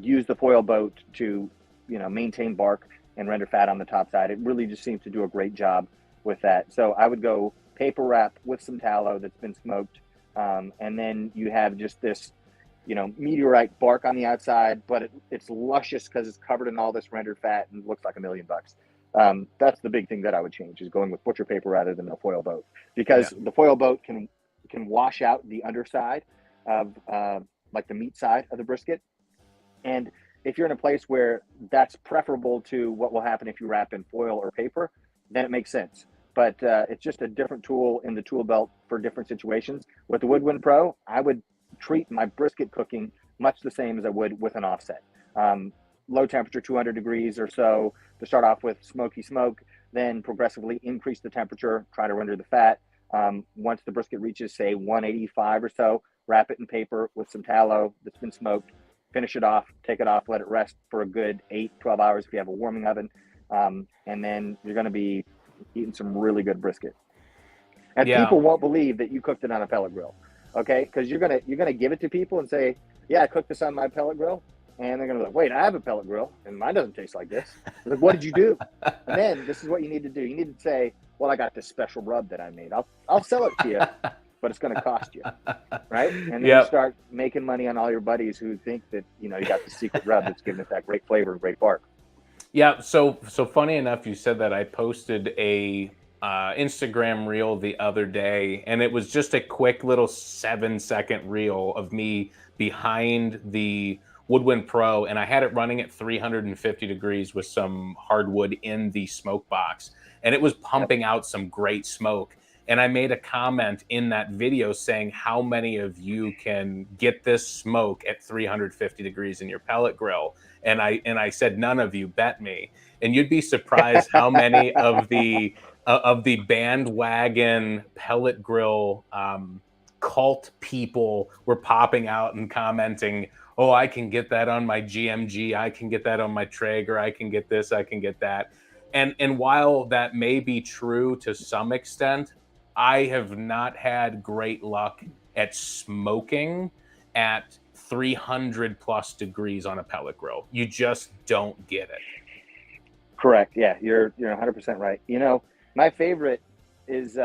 use the foil boat to maintain bark and render fat on the top side. It really just seems to do a great job with that. So I would go paper wrap with some tallow that's been smoked, and then you have just this meteorite bark on the outside, but it's luscious because it's covered in all this rendered fat and looks like $1,000,000. That's the big thing that I would change, is going with butcher paper rather than a foil boat, because the foil boat can wash out the underside of like the meat side of the brisket. And if you're in a place where that's preferable to what will happen if you wrap in foil or paper, then it makes sense. But it's just a different tool in the tool belt for different situations. With the Woodwind Pro, I would treat my brisket cooking much the same as I would with an offset. Low temperature, 200 degrees or so to start off with, smoky smoke, then progressively increase the temperature, try to render the fat. Once the brisket reaches, say, 185 or so, wrap it in paper with some tallow that's been smoked, finish it off, take it off, let it rest for a good 8-12 hours if you have a warming oven. And then you're going to be eating some really good brisket. And people won't believe that you cooked it on a pellet grill, okay? Because you're gonna give it to people and say, yeah, I cooked this on my pellet grill. And they're going to be like, wait, I have a pellet grill and mine doesn't taste like this. I was like, what did you do? And then this is what you need to do. You need to say, well, I got this special rub that I made. I'll sell it to you, but it's going to cost you. Right. And then you start making money on all your buddies who think that, you got the secret rub that's giving it that great flavor and great bark. Yeah. So funny enough, you said that. I posted a Instagram reel the other day, and it was just a quick little 7-second reel of me behind the Woodwind Pro, and I had it running at 350 degrees with some hardwood in the smoke box, and it was pumping out some great smoke. And I made a comment in that video saying, how many of you can get this smoke at 350 degrees in your pellet grill? And I said, none of you, bet me. And you'd be surprised how many of the bandwagon pellet grill cult people were popping out and commenting, oh, I can get that on my GMG, I can get that on my Traeger, I can get this, I can get that. And while that may be true to some extent, I have not had great luck at smoking at 300 plus degrees on a pellet grill. You just don't get it. Correct. Yeah, you're 100% right. My favorite is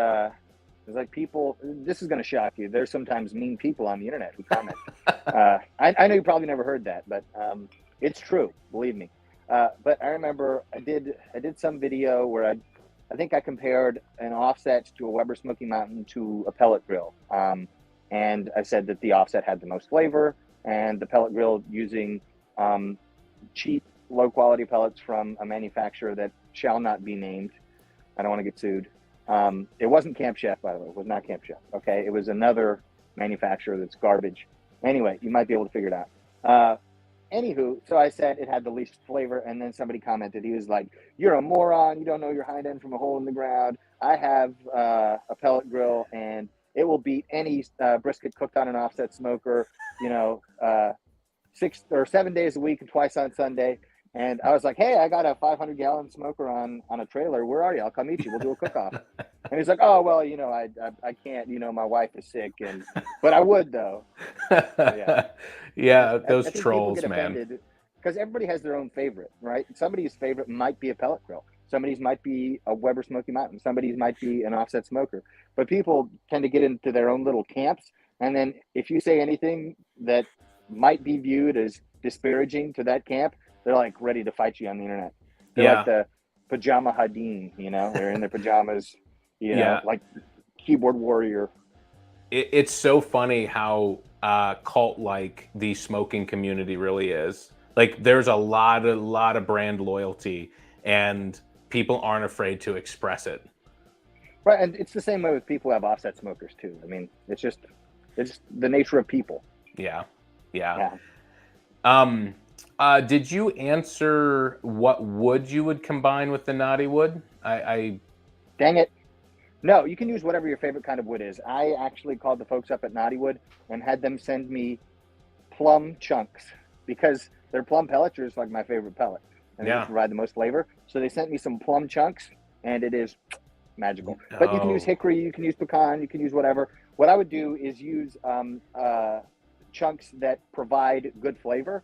like people. This is going to shock you. There's sometimes mean people on the internet who comment. I know you probably never heard that, but it's true. Believe me. But I remember I did some video where I think I compared an offset to a Weber Smoky Mountain to a pellet grill. And I said that the offset had the most flavor, and the pellet grill using cheap, low quality pellets from a manufacturer that shall not be named. I don't want to get sued. It wasn't Camp Chef, by the way. It was not Camp Chef. Okay. It was another manufacturer that's garbage. Anyway, you might be able to figure it out. Anywho, so I said it had the least flavor, and then somebody commented. He was like, you're a moron. You don't know your hind end from a hole in the ground. I have a pellet grill, and it will beat any brisket cooked on an offset smoker, 6 or 7 days a week and twice on Sunday. And I was like, hey, I got a 500-gallon smoker on a trailer. Where are you? I'll come meet you. We'll do a cook-off. And he's like, oh, well, I can't. My wife is sick, but I would, though. So, yeah, those I think trolls, man. Because everybody has their own favorite, right? Somebody's favorite might be a pellet grill. Somebody's might be a Weber Smoky Mountain. Somebody's might be an offset smoker. But people tend to get into their own little camps. And then if you say anything that might be viewed as disparaging to that camp, they're like ready to fight you on the internet. They're like the pajama hadeen, they're in their pajamas, like keyboard warrior. It's so funny how cult-like the smoking community really is. Like, there's a lot of brand loyalty, and people aren't afraid to express it. Right, and it's the same way with people who have offset smokers too. I mean, it's just the nature of people. Yeah. Did you answer what wood you would combine with the knotty wood? Dang it. No, you can use whatever your favorite kind of wood is. I actually called the folks up at Knotty Wood and had them send me plum chunks because their plum pellets are like my favorite pellet, and they provide the most flavor. So they sent me some plum chunks, and it is magical. But you can use hickory, you can use pecan, you can use whatever. What I would do is use chunks that provide good flavor,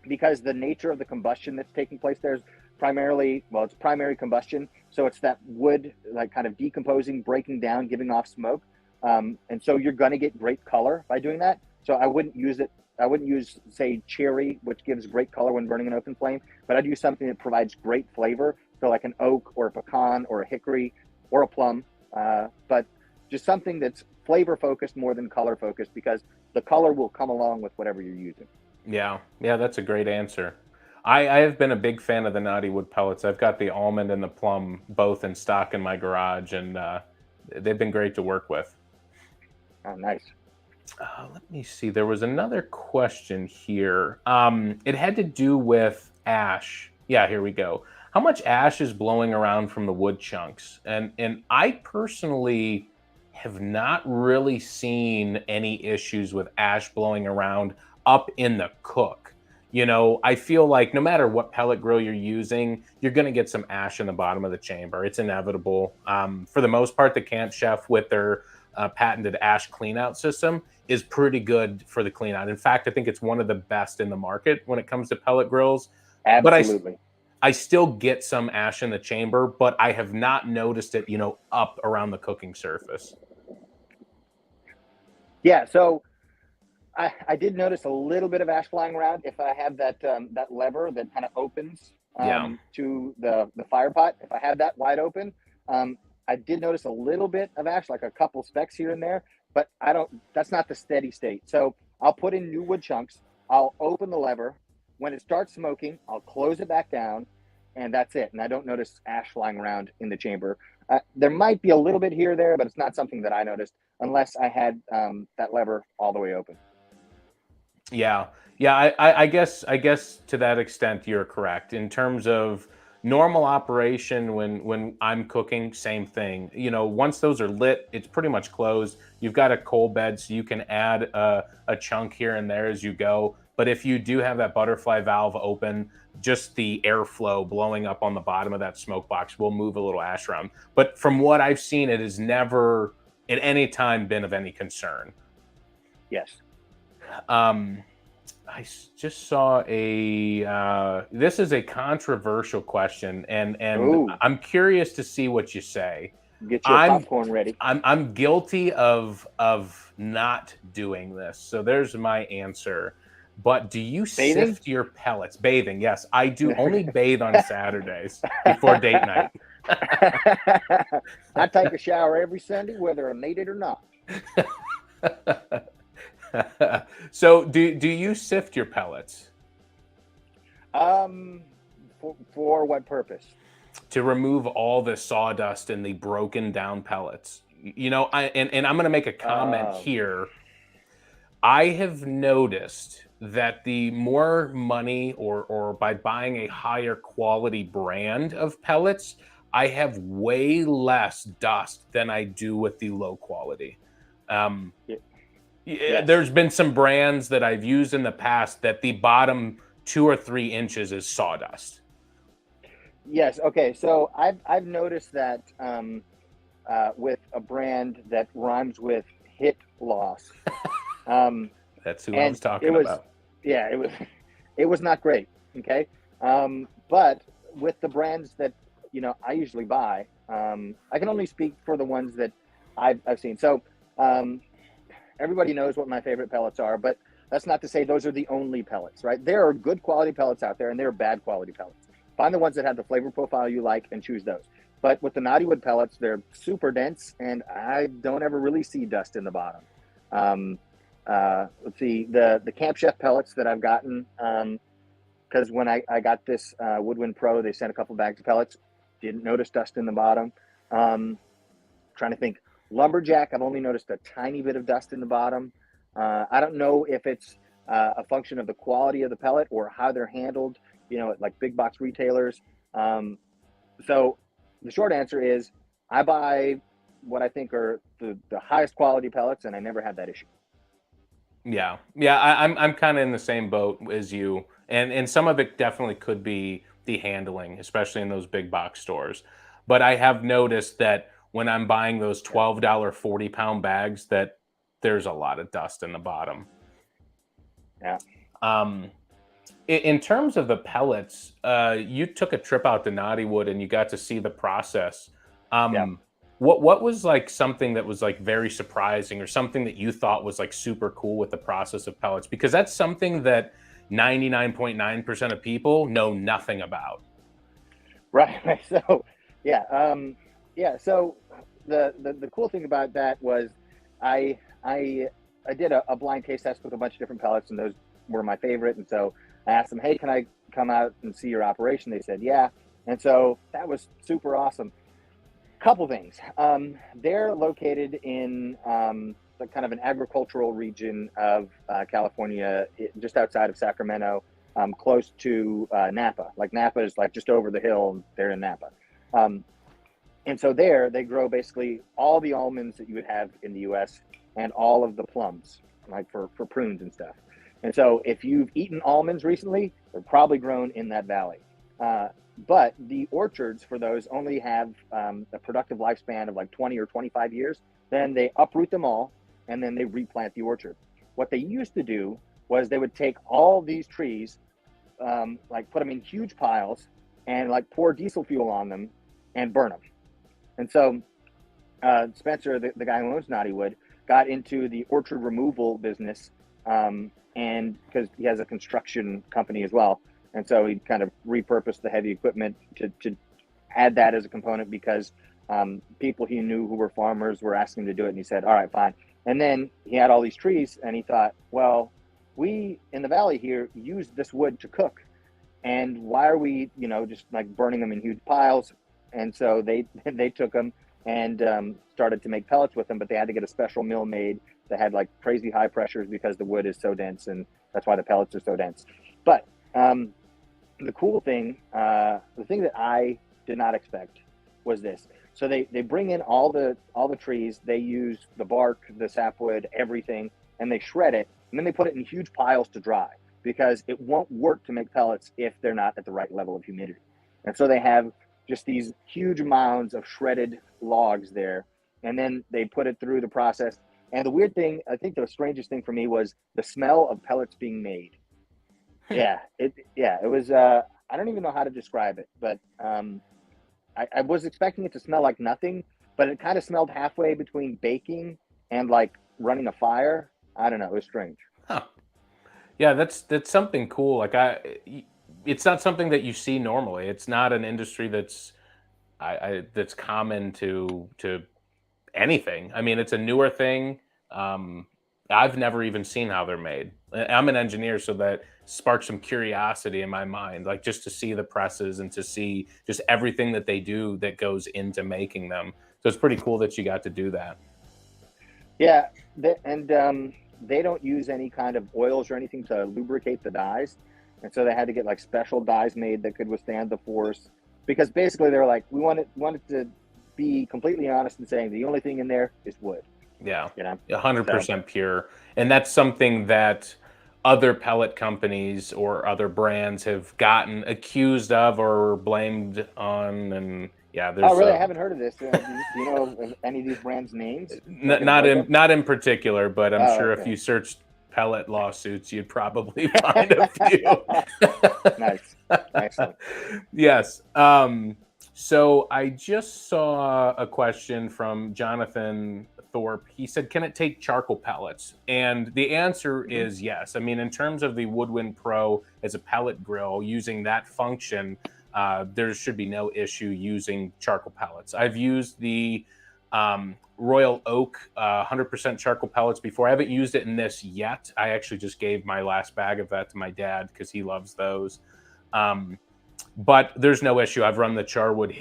because the nature of the combustion that's taking place there is it's primary combustion. So it's that wood like kind of decomposing, breaking down, giving off smoke. And so you're going to get great color by doing that. So I wouldn't use, say, cherry, which gives great color when burning an open flame, but I'd use something that provides great flavor. So like an oak or a pecan or a hickory or a plum, but just something that's flavor focused more than color focused, because the color will come along with whatever you're using. Yeah, that's a great answer. I have been a big fan of the Knotty Wood pellets. I've got the almond and the plum both in stock in my garage, and they've been great to work with. Oh, nice. Let me see. There was another question here. It had to do with ash. Yeah, here we go. How much ash is blowing around from the wood chunks? And I personally have not really seen any issues with ash blowing around up in the cook. I feel like no matter what pellet grill you're using, you're going to get some ash in the bottom of the chamber. It's inevitable. For the most part, the Camp Chef with their patented ash cleanout system is pretty good for the cleanout. In fact, I think it's one of the best in the market when it comes to pellet grills. But Absolutely. I still get some ash in the chamber, but I have not noticed it, up around the cooking surface. Yeah. So I did notice a little bit of ash flying around if I have that lever that kind of opens Yeah. to the fire pot. If I have that wide open, I did notice a little bit of ash, like a couple specks here and there, but I don't. That's not the steady state. So I'll put in new wood chunks. I'll open the lever. When it starts smoking, I'll close it back down, and that's it. And I don't notice ash flying around in the chamber. There might be a little bit here or there, but it's not something that I noticed unless I had that lever all the way open. Yeah. Yeah, I guess to that extent you're correct. In terms of normal operation when I'm cooking, same thing. Once those are lit, it's pretty much closed. You've got a coal bed, so you can add a chunk here and there as you go. But if you do have that butterfly valve open, just the airflow blowing up on the bottom of that smoke box will move a little ash around. But from what I've seen, it has never at any time been of any concern. Yes. Just saw this is a controversial question, and Ooh. I'm curious to see what you say. Get your popcorn ready. I'm guilty of not doing this. So there's my answer. But do you Bathing? sift your pellets? Bathing, yes. I do only bathe on Saturdays before date night. I take a shower every Sunday, whether I need it or not. So do you sift your pellets? For what purpose? To remove all the sawdust and the broken down pellets. I'm going to make a comment here. I have noticed that the more money or by buying a higher quality brand of pellets, I have way less dust than I do with the low quality. Yes. There's been some brands that I've used in the past that the bottom 2 or 3 inches is sawdust. Yes. Okay. So I've noticed that with a brand that rhymes with hit loss. That's who I was talking about. Yeah, it was not great. Okay. But with the brands that I usually buy, I can only speak for the ones that I've seen. So everybody knows what my favorite pellets are, but that's not to say those are the only pellets, right? There are good quality pellets out there, and there are bad quality pellets. Find the ones that have the flavor profile you like and choose those. But with the Knotty Wood pellets, they're super dense, and I don't ever really see dust in the bottom. Let's see, the Camp Chef pellets that I've gotten, because when I got this Woodwind Pro, they sent a couple bags of pellets. Didn't notice dust in the bottom. Trying to think. Lumberjack, I've only noticed a tiny bit of dust in the bottom. I don't know if it's a function of the quality of the pellet or how they're handled, at like big box retailers. So the short answer is I buy what I think are the highest quality pellets, and I never had that issue. Yeah. I'm kind of in the same boat as you, and some of it definitely could be the handling, especially in those big box stores. But I have noticed that when I'm buying those $12 40-pound bags, that there's a lot of dust in the bottom. Yeah. In terms of the pellets, you took a trip out to Knotty Wood and you got to see the process. What was like something that was like very surprising, or something that you thought was like super cool with the process of pellets? Because that's something that 99.9% of people know nothing about. Right. So, So the cool thing about that was I did a blind taste test with a bunch of different pellets, and those were my favorite. And so I asked them, hey, can I come out and see your operation? They said, yeah. And so that was super awesome. Couple things. They're located in kind of an agricultural region of California, just outside of Sacramento, close to Napa. Like Napa is like just over the hill, and they're in Napa. And so there they grow basically all the almonds that you would have in the US and all of the plums, like for prunes and stuff. And so if you've eaten almonds recently, they're probably grown in that valley. But the orchards for those only have a productive lifespan of like 20 or 25 years. Then they uproot them all and then they replant the orchard. What they used to do was they would take all these trees, like put them in huge piles and like pour diesel fuel on them and burn them. And so Spencer, the guy who owns Naughty Wood, got into the orchard removal business, and because he has a construction company as well. And so he kind of repurposed the heavy equipment to add that as a component because people he knew who were farmers were asking him to do it. And he said, all right, fine. And then he had all these trees and he thought, well, we in the valley here use this wood to cook. And why are we, just like burning them in huge piles? And so they took them and started to make pellets with them, but they had to get a special mill made that had like crazy high pressures because the wood is so dense, and that's why the pellets are so dense. But the cool thing, the thing that I did not expect was this. So they bring in all the trees, they use the bark, the sapwood, everything, and they shred it, and then they put it in huge piles to dry because it won't work to make pellets if they're not at the right level of humidity. And so they have just these huge mounds of shredded logs there, and then they put it through the process. And the weird thing, I think the strangest thing for me was the smell of pellets being made. It was, I don't even know how to describe it, but I was expecting it to smell like nothing, but it kind of smelled halfway between baking and like running a fire. I don't know. It was strange. Huh. Yeah, that's something cool. Like it's not something that you see normally. It's not an industry that's that's common to anything. I mean, it's a newer thing. I've never even seen how they're made. I'm an engineer, so that sparks some curiosity in my mind, like just to see the presses and to see just everything that they do that goes into making them. So it's pretty cool that you got to do that. Yeah, they don't use any kind of oils or anything to lubricate the dyes, and so they had to get like special dyes made that could withstand the force. Because basically they're like, we wanted to be completely honest in saying the only thing in there is wood. Yeah, 100% pure. And that's something that other pellet companies or other brands have gotten accused of or blamed on. And yeah, there's. Oh, really? I haven't heard of this. Do you know any of these brands' names? Not in particular, but I'm sure if you searched pellet lawsuits, you'd probably find a few. Nice. Excellent. Yes. So I just saw a question from Jonathan Thorpe. He said, can it take charcoal pellets? And the answer is yes. I mean, in terms of the Woodwind Pro as a pellet grill, using that function, there should be no issue using charcoal pellets. I've used the Royal Oak 100% charcoal pellets before. I haven't used it in this yet. I actually just gave my last bag of that to my dad because he loves those. But there's no issue. I've run the Charwood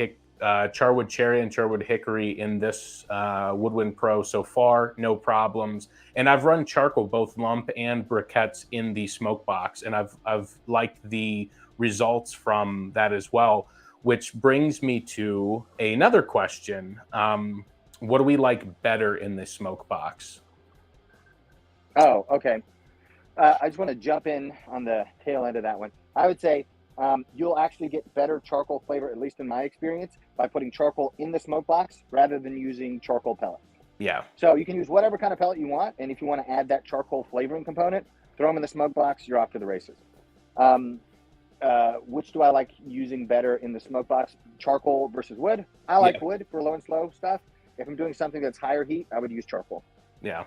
Cherry and Charwood Hickory in this Woodwind Pro so far, no problems. And I've run charcoal, both lump and briquettes, in the smoke box, and I've liked the results from that as well. Which brings me to another question: what do we like better in the smoke box? Oh, okay. I just want to jump in on the tail end of that one. I would say you'll actually get better charcoal flavor, at least in my experience, by putting charcoal in the smoke box rather than using charcoal pellets. Yeah. So you can use whatever kind of pellet you want, and if you want to add that charcoal flavoring component, throw them in the smoke box. You're off to the races. Which do I like using better in the smoke box? Charcoal versus wood. I like wood for low and slow stuff. If I'm doing something that's higher heat, I would use charcoal. Yeah,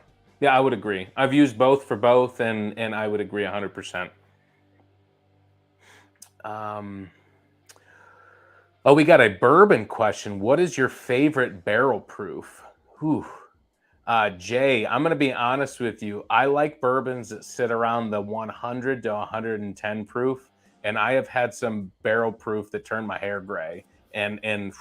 I would agree. I've used both for both, and I would agree 100%. Oh, we got a bourbon question. What is your favorite barrel proof? Jay, I'm going to be honest with you. I like bourbons that sit around the 100 to 110 proof, and I have had some barrel proof that turned my hair gray. And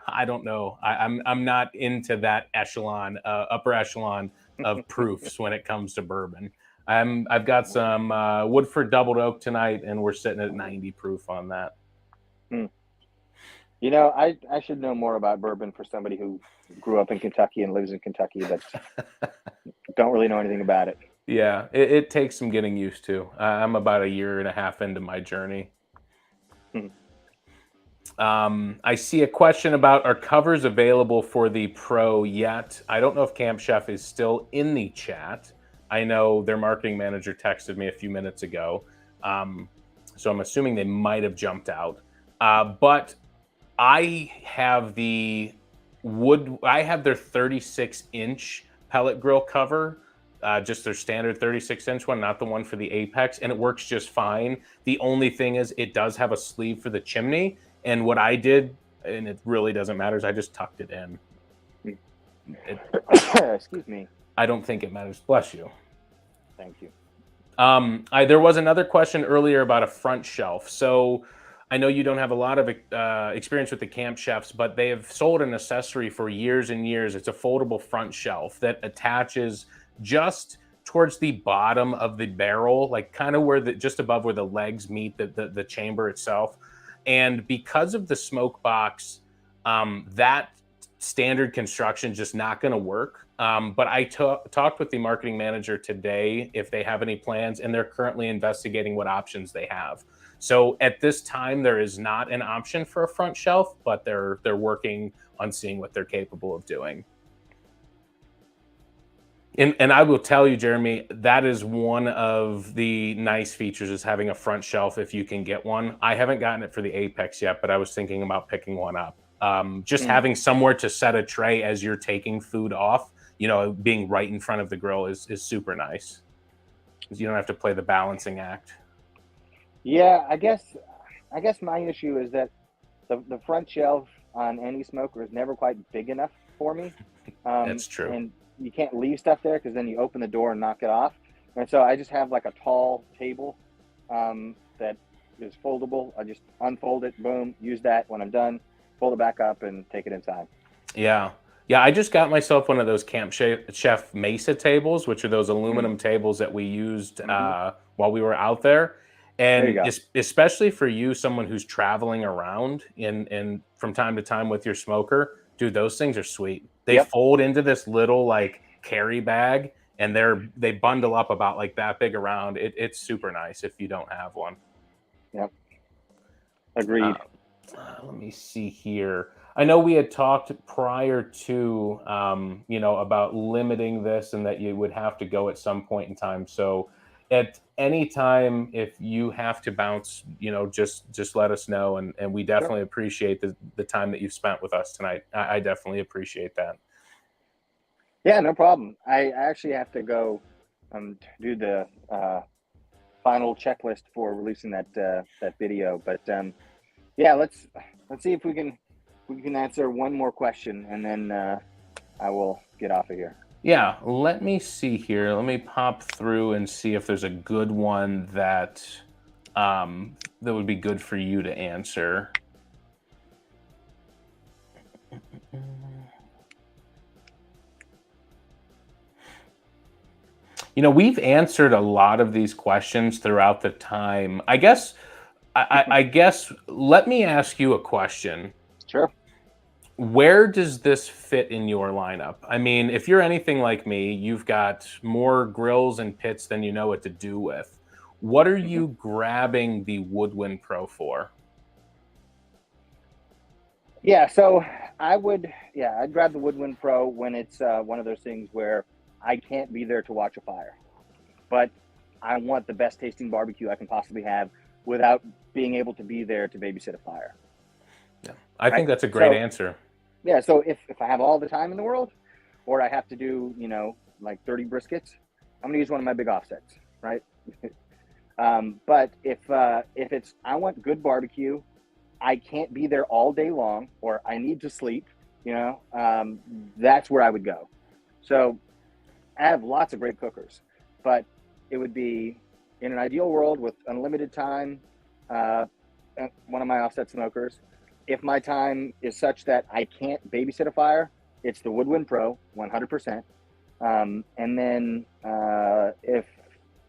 I don't know. I'm not into that upper echelon of proofs when it comes to bourbon. I've got some Woodford Doubled Oak tonight, and we're sitting at 90 proof on that. You know, I should know more about bourbon for somebody who grew up in Kentucky and lives in Kentucky, but don't really know anything about it. Yeah, it takes some getting used to. I'm about a year and a half into my journey. I see a question about, are covers available for the Pro yet? I don't know if Camp Chef is still in the chat. I know their marketing manager texted me a few minutes ago. Um, so I'm assuming they might have jumped out. But I have I have their 36-inch pellet grill cover, just their standard 36-inch one, not the one for the Apex, and it works just fine. The only thing is it does have a sleeve for the chimney, and what I did, and it really doesn't matter, is I just tucked it in. Excuse me. I don't think it matters. Bless you. Thank you. There was another question earlier about a front shelf. So I know you don't have a lot of experience with the Camp Chefs, but they have sold an accessory for years and years. It's a foldable front shelf that attaches just towards the bottom of the barrel, like kind of where just above where the legs meet the chamber itself. And because of the smoke box, that standard construction just not going to work. But I talked with the marketing manager today if they have any plans, and they're currently investigating what options they have. So at this time, there is not an option for a front shelf, but they're working on seeing what they're capable of doing. And I will tell you, Jeremy, that is one of the nice features, is having a front shelf if you can get one. I haven't gotten it for the Apex yet, but I was thinking about picking one up. Just having somewhere to set a tray as you're taking food off, being right in front of the grill is super nice. You don't have to play the balancing act. Yeah, I guess my issue is that the front shelf on any smoker is never quite big enough for me. That's true. And you can't leave stuff there because then you open the door and knock it off. And so I just have like a tall table that is foldable. I just unfold it, boom, use that when I'm done, fold it back up and take it inside. Yeah. Yeah, I just got myself one of those Camp Chef Mesa tables, which are those aluminum tables that we used while we were out there. And especially for you, someone who's traveling around and from time to time with your smoker, dude, those things are sweet. They fold into this little like carry bag, and they bundle up about like that big around. It's super nice if you don't have one. Yep. Agreed. Let me see here. I know we had talked prior to, about limiting this and that you would have to go at some point in time. So at any time, if you have to bounce, just let us know. And we definitely appreciate the time that you've spent with us tonight. I definitely appreciate that. Yeah, no problem. I actually have to go do the final checklist for releasing that video. But yeah, let's see if we can answer one more question, and then I will get off of here. Yeah, let me see here. Let me pop through and see if there's a good one that would be good for you to answer. We've answered a lot of these questions throughout the time. I guess let me ask you a question. Sure. Where does this fit in your lineup? I mean, if you're anything like me, you've got more grills and pits than you know what to do with. What are you grabbing the Woodwind Pro for? Yeah, so I'd grab the Woodwind Pro when it's one of those things where I can't be there to watch a fire, but I want the best tasting barbecue I can possibly have without being able to be there to babysit a fire. Yeah, I think that's a great answer. Yeah, so if I have all the time in the world, or I have to do, like 30 briskets, I'm gonna use one of my big offsets, right? But if it's, I want good barbecue, I can't be there all day long, or I need to sleep, that's where I would go. So I have lots of great cookers, but it would be, in an ideal world with unlimited time, one of my offset smokers. If my time is such that I can't babysit a fire, it's the Woodwind Pro, 100%. And then if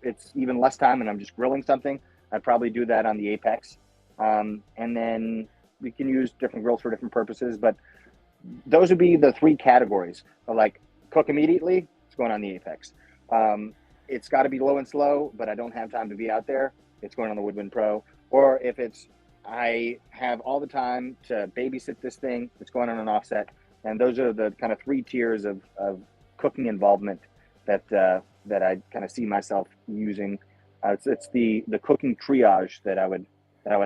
it's even less time and I'm just grilling something, I'd probably do that on the Apex. And then we can use different grills for different purposes, but those would be the three categories. Like cook immediately, it's going on the Apex. It's got to be low and slow, but I don't have time to be out there, it's going on the Woodwind Pro. Or if it's I have all the time to babysit this thing that's going on an offset, and those are the kind of three tiers of cooking involvement that I kind of see myself using. It's the cooking triage that I would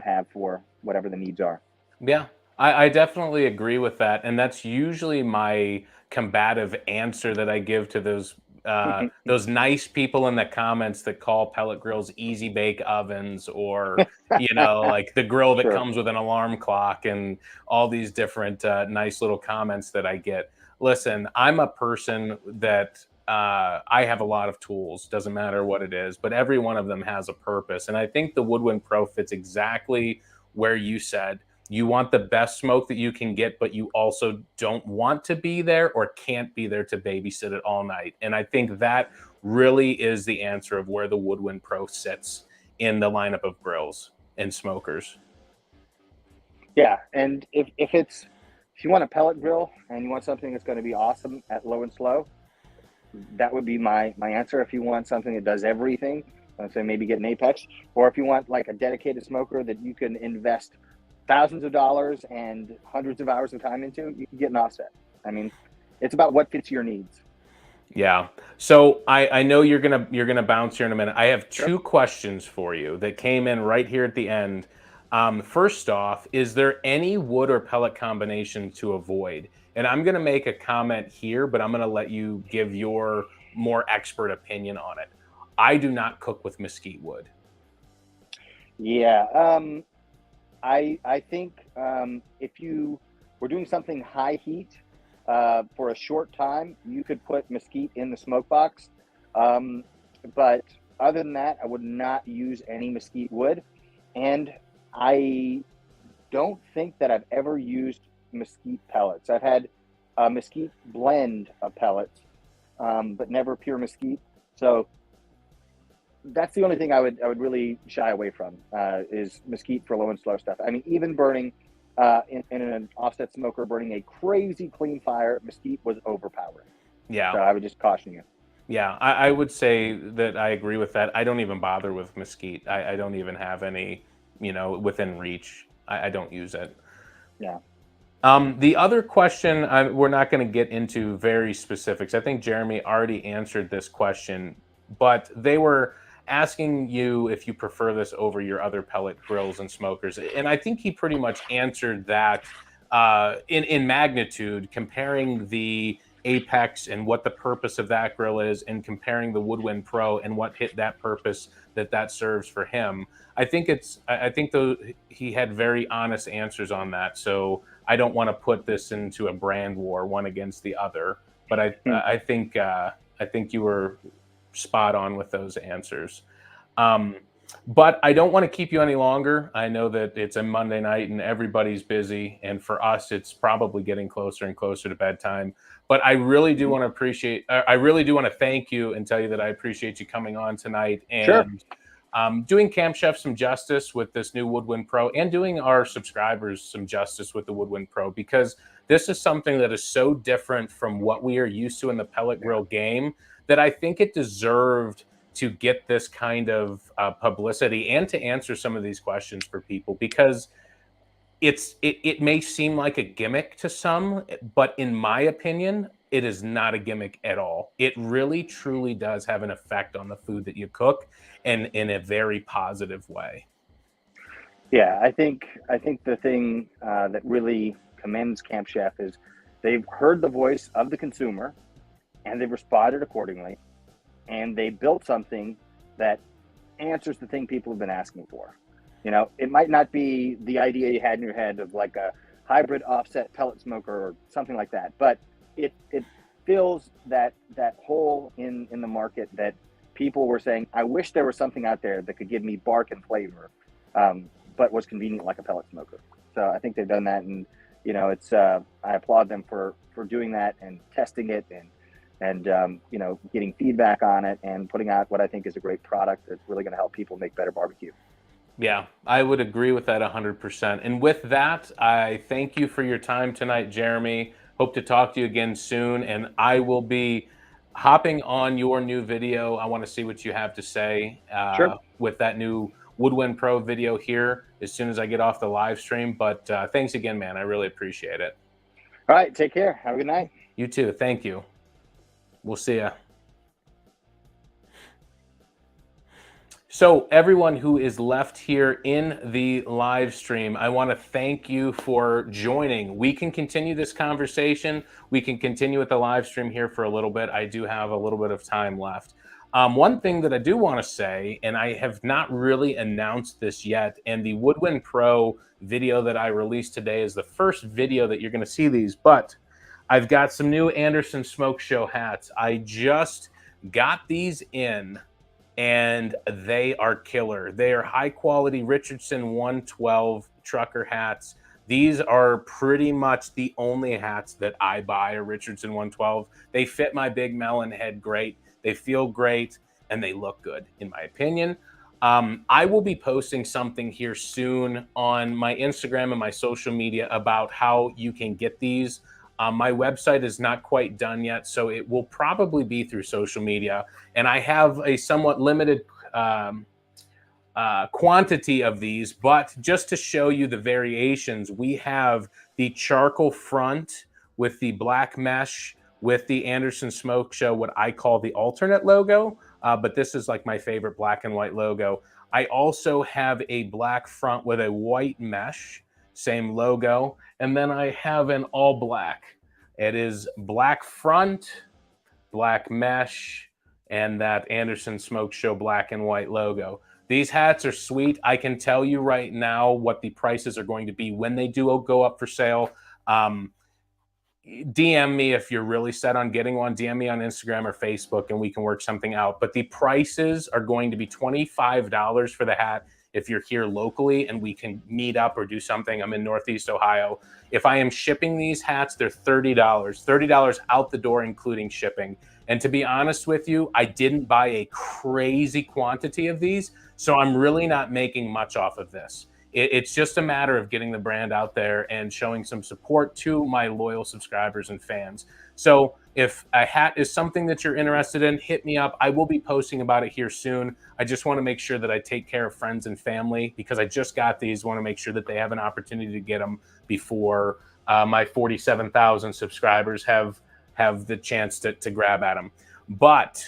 have for whatever the needs are. Yeah, I definitely agree with that, and that's usually my combative answer that I give to those nice people in the comments that call pellet grills easy bake ovens, or like the grill that Sure. comes with an alarm clock, and all these different nice little comments that I get. Listen, I'm a person that I have a lot of tools, doesn't matter what it is, but every one of them has a purpose, and I think the Woodwind Pro fits exactly where you said you want the best smoke that you can get, but you also don't want to be there or can't be there to babysit it all night. And I think that really is the answer of where the Woodwind Pro sits in the lineup of grills and smokers. Yeah, and if you want a pellet grill and you want something that's going to be awesome at low and slow, that would be my answer. If you want something that does everything, so maybe get an Apex, or if you want like a dedicated smoker that you can invest thousands of dollars and hundreds of hours of time into, you can get an offset. I mean, it's about what fits your needs. Yeah. So I know you're gonna bounce here in a minute. I have Sure. two questions for you that came in right here at the end. First off, is there any wood or pellet combination to avoid? And I'm gonna make a comment here, but I'm gonna let you give your more expert opinion on it. I do not cook with mesquite wood. Yeah. I think if you were doing something high heat for a short time, you could put mesquite in the smoke box. Um, but other than that, I would not use any mesquite wood. And I don't think that I've ever used mesquite pellets. I've had a mesquite blend of pellets, but never pure mesquite. So that's the only thing I would really shy away from is mesquite for low and slow stuff. I mean, even burning in an offset smoker, burning a crazy clean fire, mesquite was overpowering. Yeah. So I would just caution you. Yeah, I would say that I agree with that. I don't even bother with mesquite. I don't even have any, within reach. I don't use it. Yeah. The other question, we're not going to get into very specifics. I think Jeremy already answered this question, but they were asking you if you prefer this over your other pellet grills and smokers. And I think he pretty much answered that in magnitude, comparing the Apex and what the purpose of that grill is, and comparing the Woodwind Pro and what hit that purpose that serves for him. I think though he had very honest answers on that. So I don't want to put this into a brand war, one against the other. But Hmm. I think you were spot on with those answers. Um, but I don't want to keep you any longer. I know that it's a Monday night and everybody's busy, and for us, it's probably getting closer and closer to bedtime. But I really do Mhm. want to I really do want to thank you and tell you that I appreciate you coming on tonight Sure. and doing Camp Chef some justice with this new Woodwind Pro, and doing our subscribers some justice with the Woodwind Pro, because this is something that is so different from what we are used to in the pellet Yeah. grill game that I think it deserved to get this kind of publicity and to answer some of these questions for people, because it may seem like a gimmick to some, but in my opinion, it is not a gimmick at all. It really truly does have an effect on the food that you cook, and in a very positive way. Yeah, I think the thing that really commends Camp Chef is they've heard the voice of the consumer and they've responded accordingly, and they built something that answers the thing people have been asking for. It might not be the idea you had in your head of like a hybrid offset pellet smoker or something like that, but it fills that hole in the market that people were saying, I wish there was something out there that could give me bark and flavor, but was convenient like a pellet smoker. So I think they've done that, and it's I applaud them for doing that and testing it and getting feedback on it and putting out what I think is a great product that's really going to help people make better barbecue. Yeah, I would agree with that 100%. And with that, I thank you for your time tonight, Jeremy. Hope to talk to you again soon. And I will be hopping on your new video. I want to see what you have to say Sure. with that new Woodwind Pro video here as soon as I get off the live stream. But thanks again, man. I really appreciate it. All right, take care. Have a good night. You too. Thank you. We'll see ya. So everyone who is left here in the live stream, I want to thank you for joining. We can continue this conversation. We can continue with the live stream here for a little bit. I do have a little bit of time left. One thing that I do want to say, and I have not really announced this yet, and the Woodwind Pro video that I released today is the first video that you're going to see these, but I've got some new Anderson Smoke Show hats. I just got these in, and they are killer. They are high quality Richardson 112 trucker hats. These are pretty much the only hats that I buy are Richardson 112. They fit my big melon head great. They feel great, and they look good, in my opinion. I will be posting something here soon on my Instagram and my social media about how you can get these. My website is not quite done yet, so it will probably be through social media. And I have a somewhat limited quantity of these, but just to show you the variations, we have the charcoal front with the black mesh with the Anderson Smoke Show, what I call the alternate logo, but this is like my favorite black and white logo. I also have a black front with a white mesh, same logo, and then I have an all black. It is black front, black mesh, and that Anderson Smoke Show black and white logo. These hats are sweet. I can tell you right now what the prices are going to be when they do go up for sale. DM me if you're really set on getting one. DM me on Instagram or Facebook and we can work something out. But the prices are going to be $25 for the hat if you're here locally and we can meet up or do something. I'm in Northeast Ohio. If I am shipping these hats, they're $30. $30 out the door, including shipping. And to be honest with you, I didn't buy a crazy quantity of these, so I'm really not making much off of this. It's just a matter of getting the brand out there and showing some support to my loyal subscribers and fans. So if a hat is something that you're interested in, hit me up. I will be posting about it here soon. I just want to make sure that I take care of friends and family because I just got these. Want to make sure that they have an opportunity to get them before my 47,000 subscribers have the chance to grab at them. But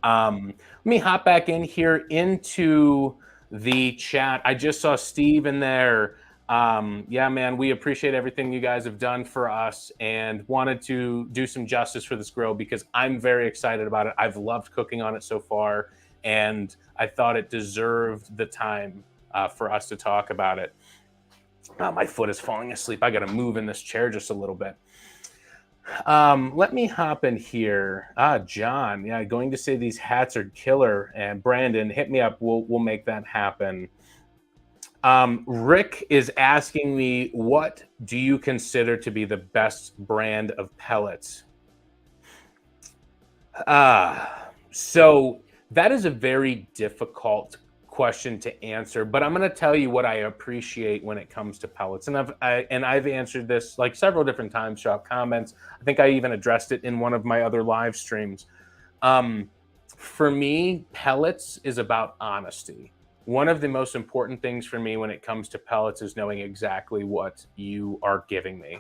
let me hop back in here into the chat. I just saw Steve in there. Yeah, man, we appreciate everything you guys have done for us and wanted to do some justice for this grill because I'm very excited about it. I've loved cooking on it so far, and I thought it deserved the time for us to talk about it. My foot is falling asleep. I got to move in this chair just a little bit. Let me hop in here. John, yeah, going to say these hats are killer. And Brandon, hit me up. We'll make that happen. Rick is asking me, what do you consider to be the best brand of pellets? So that is a very difficult question to answer, but I'm going to tell you what I appreciate when it comes to pellets. And I've answered this like several different times, shop comments. I think I even addressed it in one of my other live streams. For me, pellets is about honesty. One of the most important things for me when it comes to pellets is knowing exactly what you are giving me.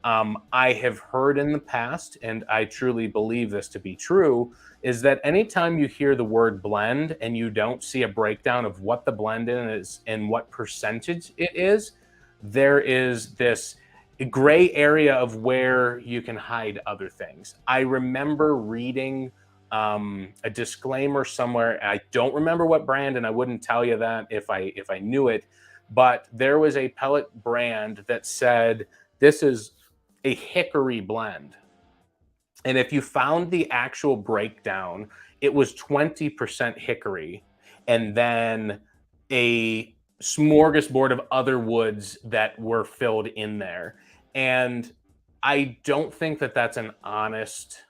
I have heard in the past, and I truly believe this to be true, is that anytime you hear the word blend and you don't see a breakdown of what the blend is and what percentage it is, there is this gray area of where you can hide other things. I remember reading a disclaimer somewhere. I don't remember what brand, and I wouldn't tell you that if I knew it, but there was a pellet brand that said, this is a hickory blend. And if you found the actual breakdown, it was 20% hickory and then a smorgasbord of other woods that were filled in there. And I don't think that that's an honest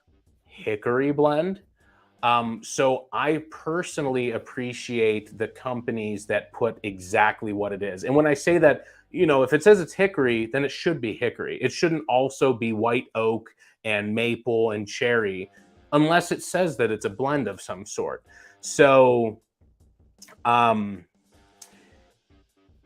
hickory blend. So I personally appreciate the companies that put exactly what it is. And when I say that, you know, if it says it's hickory, then it should be hickory. It shouldn't also be white oak and maple and cherry, unless it says that it's a blend of some sort. So Um,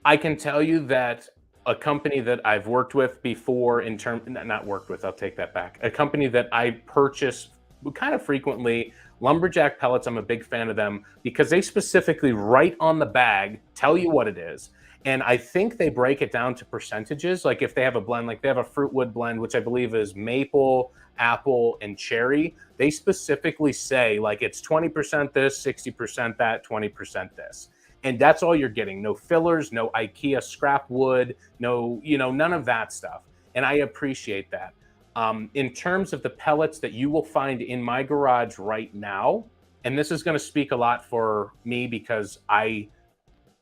I can tell you that a company that I've worked with before not worked with, I'll take that back. A company that I purchase kind of frequently, Lumberjack Pellets, I'm a big fan of them because they specifically write on the bag, tell you what it is. And I think they break it down to percentages. Like if they have a blend, like they have a fruit wood blend, which I believe is maple, apple, and cherry. They specifically say like it's 20% this, 60% that, 20% this, and that's all you're getting. No fillers, no IKEA scrap wood, no, none of that stuff. And I appreciate that. In terms of the pellets that you will find in my garage right now, and this is going to speak a lot for me because I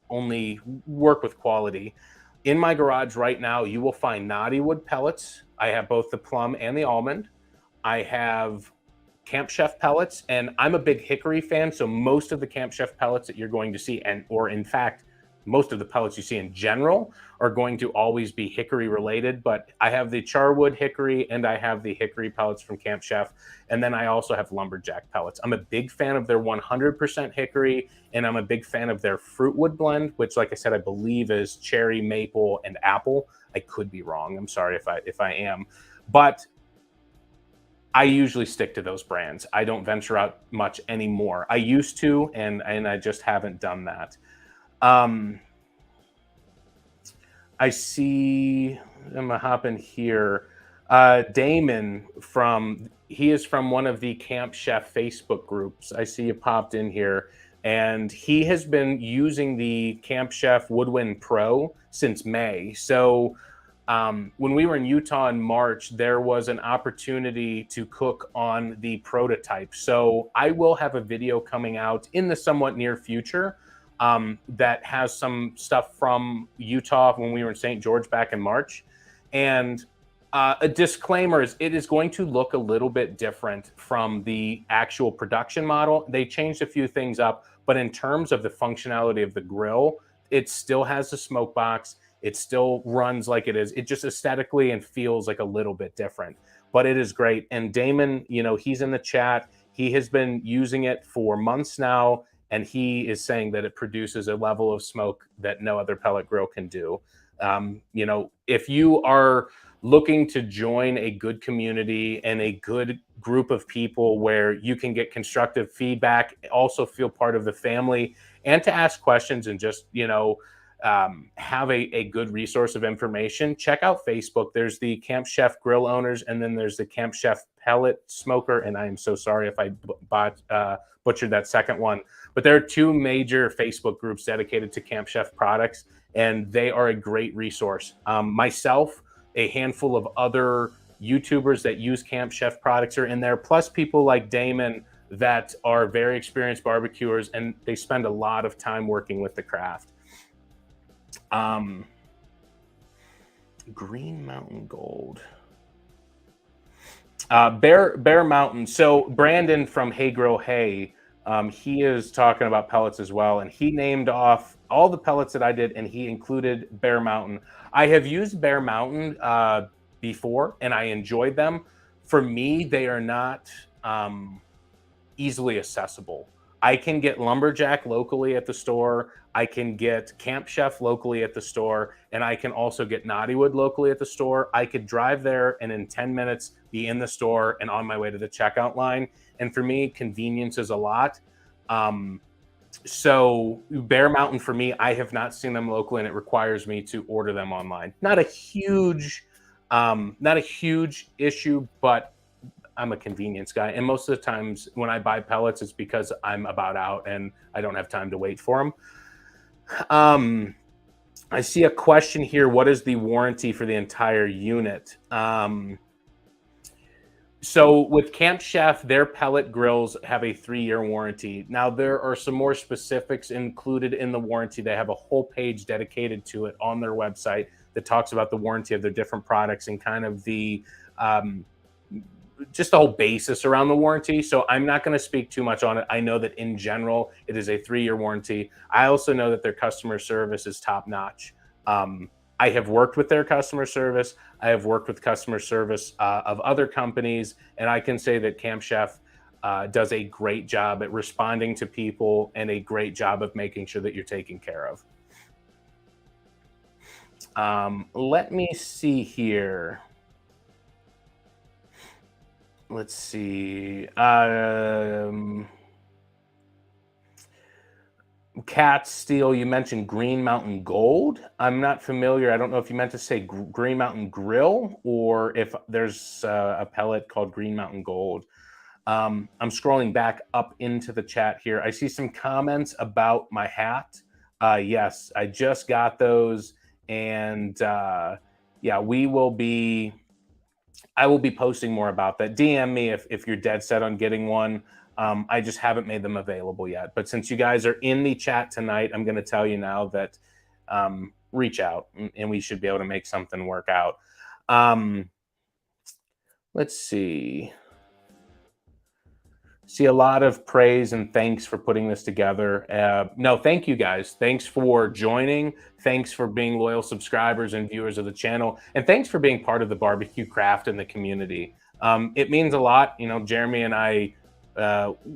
only work with quality. In my garage right now, you will find Naughty Wood pellets. I have both the plum and the almond. I have Camp Chef pellets, and I'm a big hickory fan, so most of the Camp Chef pellets that you're going to see, or in fact, most of the pellets you see in general are going to always be hickory related, but I have the charwood hickory and I have the hickory pellets from Camp Chef, and then I also have lumberjack pellets. I'm a big fan of their 100% hickory, and I'm a big fan of their fruit wood blend, which, like I said, I believe is cherry, maple, and apple. I could be wrong. I'm sorry if I am, but I usually stick to those brands. I don't venture out much anymore. I used to, and I just haven't done that. I see, I'm gonna hop in here. Damon he is from one of the Camp Chef Facebook groups. I see you popped in here, and he has been using the Camp Chef Woodwind Pro since May. So when we were in Utah in March, there was an opportunity to cook on the prototype. So I will have a video coming out in the somewhat near future that has some stuff from Utah when we were in St. George back in March. And a disclaimer is it is going to look a little bit different from the actual production model. They changed a few things up, but in terms of the functionality of the grill, it still has a smoke box. It still runs like it is. It just aesthetically and feels like a little bit different, but it is great. And Damon, he's in the chat. He has been using it for months now, and he is saying that it produces a level of smoke that no other pellet grill can do. If you are looking to join a good community and a good group of people where you can get constructive feedback, also feel part of the family, and to ask questions and just, have a good resource of information, check out Facebook. There's the Camp Chef Grill Owners, and then there's the Camp Chef Pellet Smoker. And I am so sorry if I butchered that second one. But there are two major Facebook groups dedicated to Camp Chef products, and they are a great resource. Myself, a handful of other YouTubers that use Camp Chef products are in there, plus people like Damon that are very experienced barbecuers, and they spend a lot of time working with the craft. Green Mountain Gold. Bear Mountain. So Brandon from Hey Grill Hey, he is talking about pellets as well, and he named off all the pellets that I did, and he included Bear Mountain. I have used Bear Mountain before, and I enjoyed them. For me, they are not easily accessible. I can get Lumberjack locally at the store. I can get Camp Chef locally at the store, and I can also get Naughty Wood locally at the store. I could drive there and in 10 minutes be in the store and on my way to the checkout line. And for me, convenience is a lot. So Bear Mountain for me, I have not seen them locally, and it requires me to order them online. Not a huge issue, but I'm a convenience guy. And most of the times when I buy pellets, it's because I'm about out and I don't have time to wait for them. I see a question here. What is the warranty for the entire unit? So with Camp Chef, their pellet grills have a 3-year warranty. Now, there are some more specifics included in the warranty. They have a whole page dedicated to it on their website that talks about the warranty of their different products and kind of the just the whole basis around the warranty. So I'm not going to speak too much on it. I know that in general, it is a 3-year warranty. I also know that their customer service is top notch. I have worked with their customer service. I have worked with customer service of other companies. And I can say that Camp Chef does a great job at responding to people and a great job of making sure that you're taken care of. Let me see here. Let's see. Cat Steel, you mentioned Green Mountain Gold. I'm not familiar. I don't know if you meant to say Green Mountain Grill or if there's a pellet called Green Mountain Gold. I'm scrolling back up into the chat here. I see some comments about my hat. Yes, I just got those. And yeah, I will be posting more about that. DM me if you're dead set on getting one. I just haven't made them available yet. But since you guys are in the chat tonight, I'm going to tell you now that reach out and we should be able to make something work out. Let's see. See a lot of praise and thanks for putting this together. No, thank you guys. Thanks for joining. Thanks for being loyal subscribers and viewers of the channel. And thanks for being part of the barbecue craft and the community. It means a lot. You know, Jeremy and I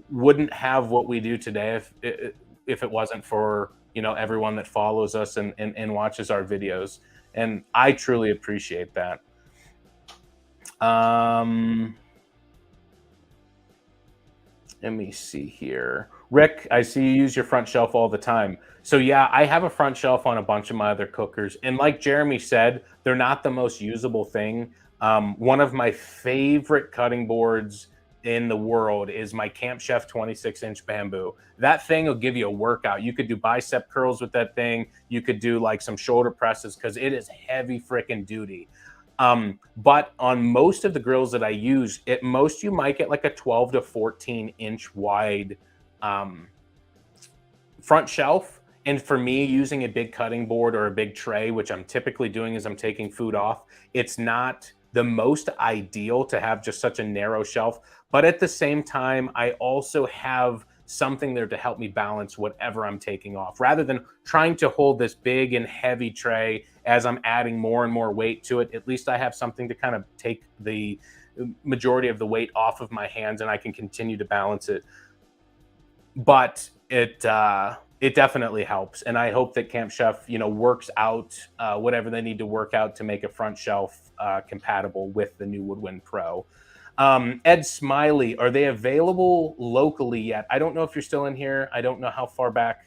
wouldn't have what we do today if it wasn't for, you know, everyone that follows us and watches our videos. And I truly appreciate that. Let me see here. Rick, I see you use your front shelf all the time. So yeah, I have a front shelf on a bunch of my other cookers. And like Jeremy said, they're not the most usable thing. One of my favorite cutting boards in the world is my Camp Chef 26-inch bamboo. That thing will give you a workout. You could do bicep curls with that thing. You could do like some shoulder presses because it is heavy freaking duty. But on most of the grills that I use, at most you might get like a 12 to 14 inch wide front shelf. And for me, using a big cutting board or a big tray, which I'm typically doing as I'm taking food off, it's not the most ideal to have just such a narrow shelf. But at the same time, I also have something there to help me balance whatever I'm taking off, rather than trying to hold this big and heavy tray as I'm adding more and more weight to it. At least I have something to kind of take the majority of the weight off of my hands and I can continue to balance it. But it definitely helps. And I hope that Camp Chef, you know, works out whatever they need to work out to make a front shelf compatible with the new Woodwind Pro. Ed Smiley, are they available locally yet? I don't know if you're still in here. I don't know how far back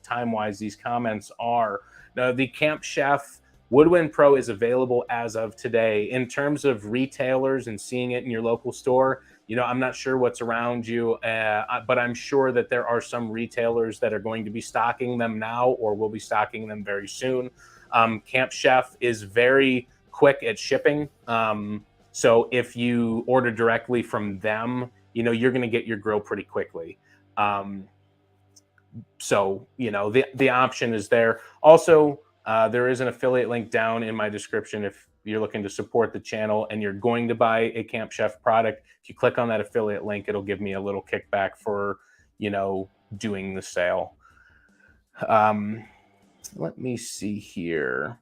time-wise these comments are. Now, the Camp Chef Woodwind Pro is available as of today. In terms of retailers and seeing it in your local store, you know, I'm not sure what's around you, but I'm sure that there are some retailers that are going to be stocking them now or will be stocking them very soon. Camp Chef is very quick at shipping. So if you order directly from them, you know, you're going to get your grill pretty quickly. So, you know, the option is there. Also, there is an affiliate link down in my description if you're looking to support the channel and you're going to buy a Camp Chef product. If you click on that affiliate link, it'll give me a little kickback for, you know, doing the sale. Let me see here.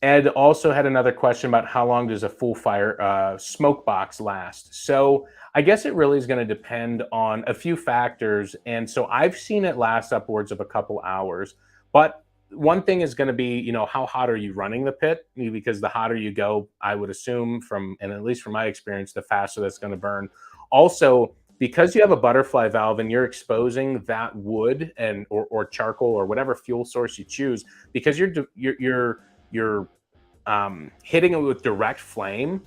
Ed also had another question about how long does a full fire smoke box last? So I guess it really is going to depend on a few factors. And so I've seen it last upwards of a couple hours. But one thing is going to be, you know, how hot are you running the pit? Because the hotter you go, I would assume and at least from my experience, the faster that's going to burn. Also, because you have a butterfly valve and you're exposing that wood or charcoal or whatever fuel source you choose, because you're hitting it with direct flame,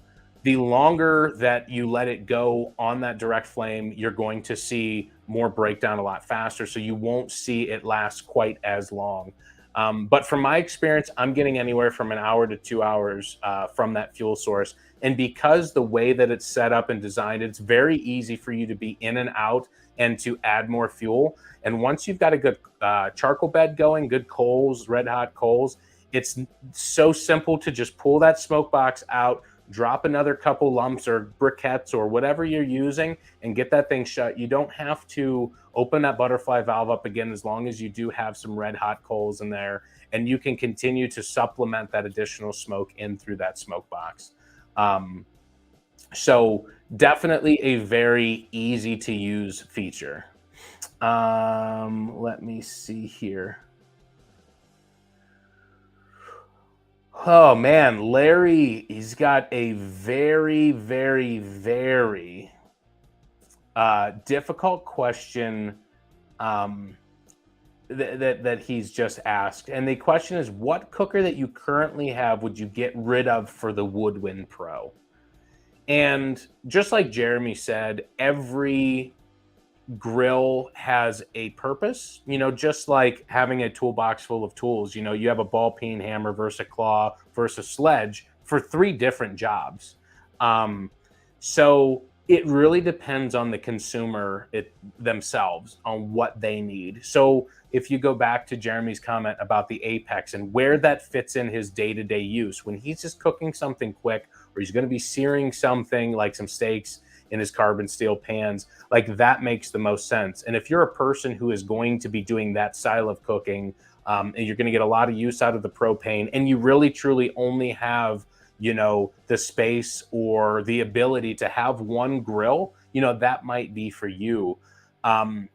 the longer that you let it go on that direct flame, you're going to see more breakdown a lot faster. So you won't see it last quite as long. But from my experience, I'm getting anywhere from an hour to 2 hours from that fuel source. And because the way that it's set up and designed, it's very easy for you to be in and out and to add more fuel. And once you've got a good charcoal bed going, good coals, red hot coals, it's so simple to just pull that smoke box out, drop another couple lumps or briquettes or whatever you're using and get that thing shut. You don't have to open that butterfly valve up again as long as you do have some red hot coals in there, and you can continue to supplement that additional smoke in through that smoke box. So definitely a very easy to use feature. Let me see here. Oh man, Larry, he's got a very, very, very difficult question um, that he's just asked. And the question is, what cooker that you currently have would you get rid of for the Woodwind Pro? And just like Jeremy said, every grill has a purpose, just like having a toolbox full of tools. You have a ball peen hammer versus a claw versus a sledge for three different jobs. Um, so it really depends on the consumer themselves on what they need. So if you go back to Jeremy's comment about the Apex and where that fits in his day-to-day use, when he's just cooking something quick or he's going to be searing something like some steaks in his carbon steel pans, like that makes the most sense. And if you're a person who is going to be doing that style of cooking, and you're going to get a lot of use out of the propane, and you really truly only have, the space or the ability to have one grill, that might be for you. Um,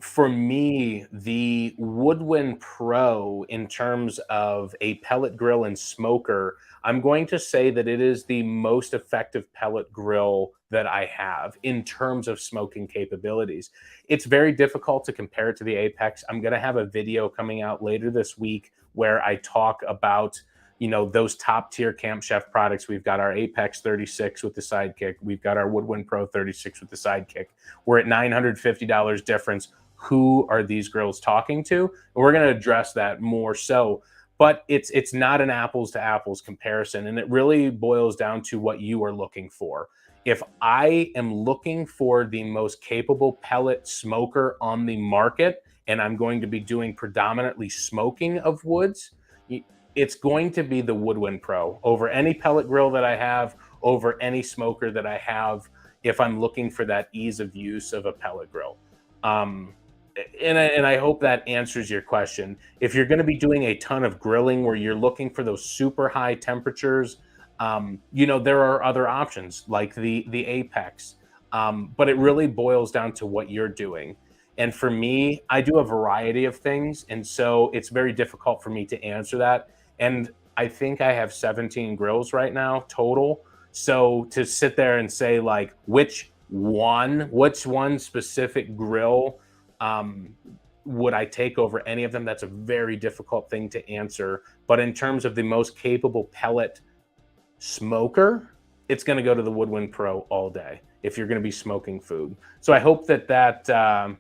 for me, the Woodwind Pro, in terms of a pellet grill and smoker, I'm going to say that it is the most effective pellet grill that I have in terms of smoking capabilities. It's very difficult to compare it to the Apex. I'm going to have a video coming out later this week where I talk about those top tier Camp Chef products. We've got our Apex 36 with the Sidekick. We've got our Woodwind Pro 36 with the Sidekick. We're at $950 difference. Who are these grills talking to? And we're going to address that more so, but it's not an apples to apples comparison, and it really boils down to what you are looking for. If I am looking for the most capable pellet smoker on the market and I'm going to be doing predominantly smoking of woods, it's going to be the Woodwind Pro over any pellet grill that I have, over any smoker that I have, if I'm looking for that ease of use of a pellet grill. Um, and I hope that answers your question. If you're going to be doing a ton of grilling where you're looking for those super high temperatures, there are other options like the Apex. But it really boils down to what you're doing. And for me, I do a variety of things, and so it's very difficult for me to answer that. And I think I have 17 grills right now total. So to sit there and say like which one specific grill um, would I take over any of them? That's a very difficult thing to answer. But in terms of the most capable pellet smoker, it's going to go to the Woodwind Pro all day if you're going to be smoking food. So I hope I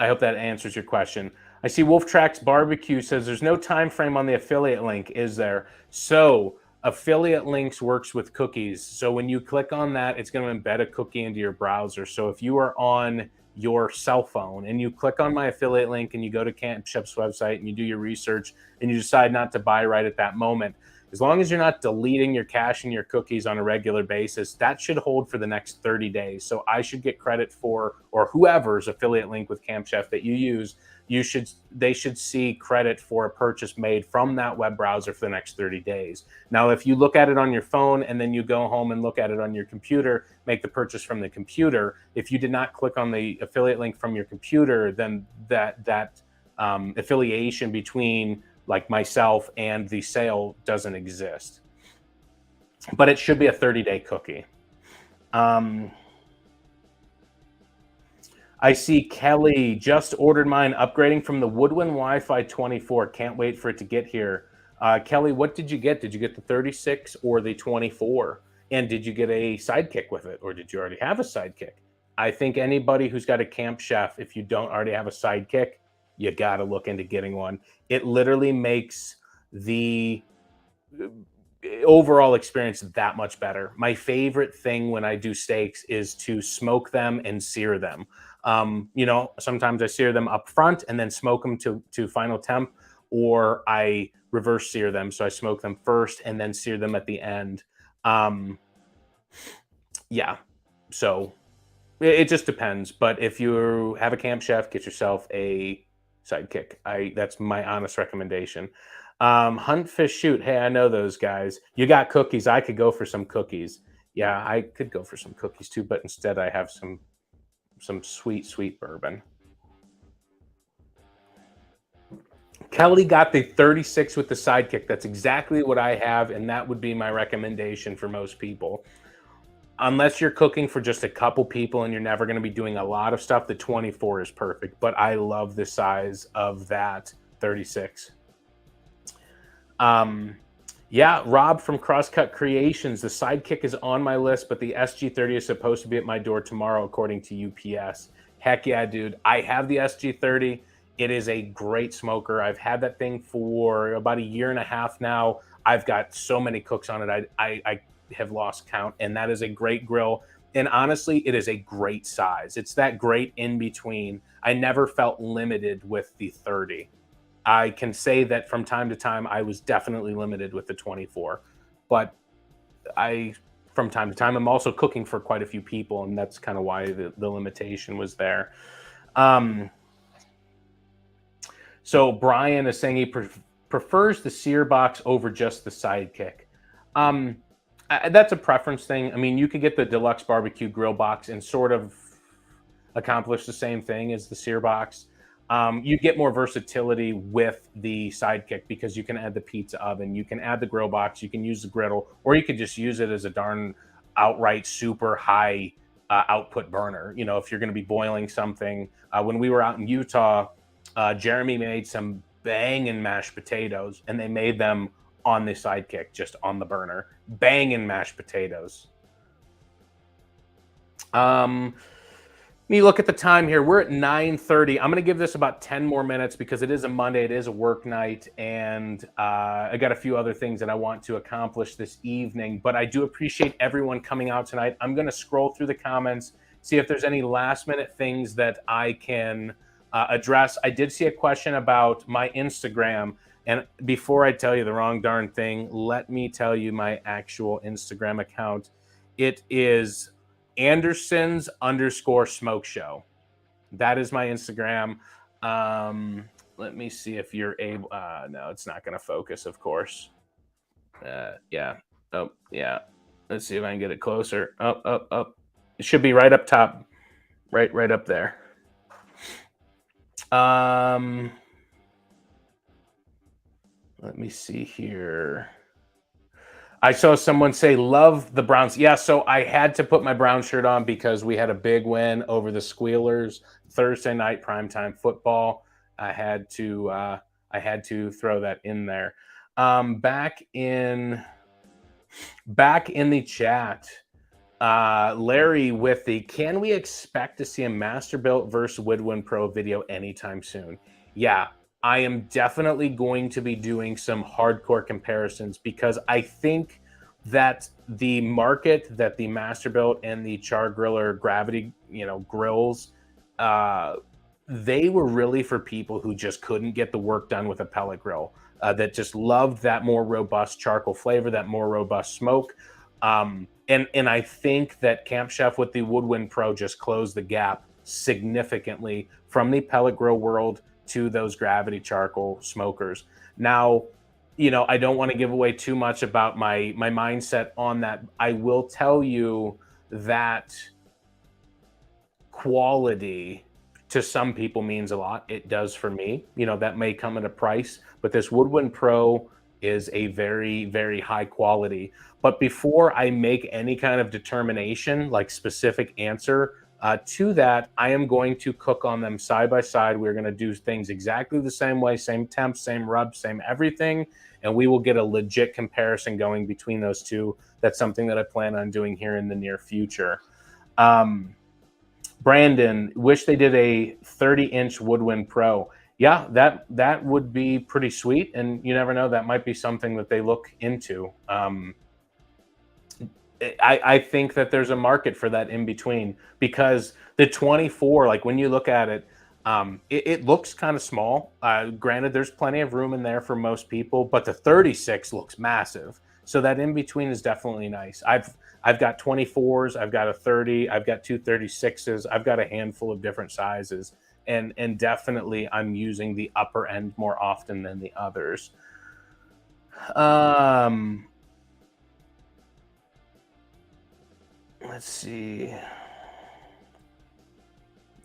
hope that answers your question. I see Wolf Tracks Barbecue says there's no time frame on the affiliate link, is there? So affiliate links works with cookies. So when you click on that, it's going to embed a cookie into your browser. So if you are on your cell phone and you click on my affiliate link and you go to Camp Chef's website and you do your research and you decide not to buy right at that moment, as long as you're not deleting your cache and your cookies on a regular basis, that should hold for the next 30 days. So I should get credit for, or whoever's affiliate link with Camp Chef that you use, they should see credit for a purchase made from that web browser for the next 30 days. Now, if you look at it on your phone and then you go home and look at it on your computer, make the purchase from the computer, if you did not click on the affiliate link from your computer, then that affiliation between like myself and the sale doesn't exist. But it should be a 30-day cookie. I see Kelly just ordered mine, upgrading from the Woodwind Wi-Fi 24. Can't wait for it to get here. Kelly, what did you get? Did you get the 36 or the 24? And did you get a Sidekick with it, or did you already have a Sidekick? I think anybody who's got a Camp Chef, if you don't already have a Sidekick, you got to look into getting one. It literally makes the overall experience that much better. My favorite thing when I do steaks is to smoke them and sear them. Sometimes I sear them up front and then smoke them to final temp, or I reverse sear them. So I smoke them first and then sear them at the end. Yeah. So it just depends. But if you have a Camp Chef, get yourself a Sidekick. That's my honest recommendation. Hunt, fish, shoot. Hey, I know those guys. You got cookies. I could go for some cookies. Yeah, I could go for some cookies too, but instead I have some sweet, sweet bourbon. Kelly got the 36 with the sidekick. That's exactly what I have, and that would be my recommendation for most people. Unless you're cooking for just a couple people and you're never going to be doing a lot of stuff, the 24 is perfect. But I love the size of that 36. Yeah, Rob from Crosscut Creations. The Sidekick is on my list, but the SG30 is supposed to be at my door tomorrow, according to UPS. Heck yeah, dude. I have the SG30. It is a great smoker. I've had that thing for about a year and a half now. I've got so many cooks on it. I have lost count, and that is a great grill. And honestly, it is a great size. It's that great in between. I never felt limited with the 30. I can say that from time to time, I was definitely limited with the 24, but from time to time, I'm also cooking for quite a few people, and that's kind of why the limitation was there. So Brian is saying he prefers the sear box over just the sidekick. That's a preference thing. I mean, you could get the deluxe barbecue grill box and sort of accomplish the same thing as the sear box. You get more versatility with the sidekick because you can add the pizza oven, you can add the grill box, you can use the griddle, or you could just use it as a darn outright super high output burner. You know, if you're going to be boiling something. When we were out in Utah, Jeremy made some banging mashed potatoes, and they made them on the sidekick, just on the burner. Banging mashed potatoes. Let me look at the time here. We're at 9:30. I'm going to give this about 10 more minutes because it is a Monday. It is a work night, and I got a few other things that I want to accomplish this evening. But I do appreciate everyone coming out tonight. I'm going to scroll through the comments, see if there's any last-minute things that I can address. I did see a question about my Instagram. And before I tell you the wrong darn thing, let me tell you my actual Instagram account. It is Andersons_smoke show. That is my Instagram. Let me see if you're able. No, it's not going to focus, of course. Yeah. Oh, yeah. Let's see if I can get it closer. Up. It should be right up top. Right up there. Let me see here. I saw someone say, love the Browns. Yeah, so I had to put my Brown shirt on because we had a big win over the Squealers Thursday night primetime football. I had to throw that in there. Back in the chat, Larry with the, can we expect to see a Masterbuilt versus Woodwind Pro video anytime soon? Yeah, I am definitely going to be doing some hardcore comparisons because I think that the market that the Masterbuilt and the Char Griller Gravity, grills, they were really for people who just couldn't get the work done with a pellet grill, that just loved that more robust charcoal flavor, that more robust smoke. And I think that Camp Chef with the Woodwind Pro just closed the gap significantly from the pellet grill world to those gravity charcoal smokers. Now, I don't want to give away too much about my mindset on that. I will tell you that quality to some people means a lot. It does for me. That may come at a price, but this Woodwind Pro is a very, very high quality. But before I make any kind of determination, like specific answer, to that, I am going to cook on them side by side. We're going to do things exactly the same way, same temp, same rub, same everything, and we will get a legit comparison going between those two. That's something that I plan on doing here in the near future. Brandon, wish they did a 30-inch Woodwind Pro. Yeah, that would be pretty sweet, and you never know, that might be something that they look into. I think that there's a market for that in between because the 24, like when you look at it, it looks kind of small. Granted, there's plenty of room in there for most people, but the 36 looks massive. So that in between is definitely nice. I've got 24s, I've got a 30, I've got two 36s, I've got a handful of different sizes, and definitely I'm using the upper end more often than the others.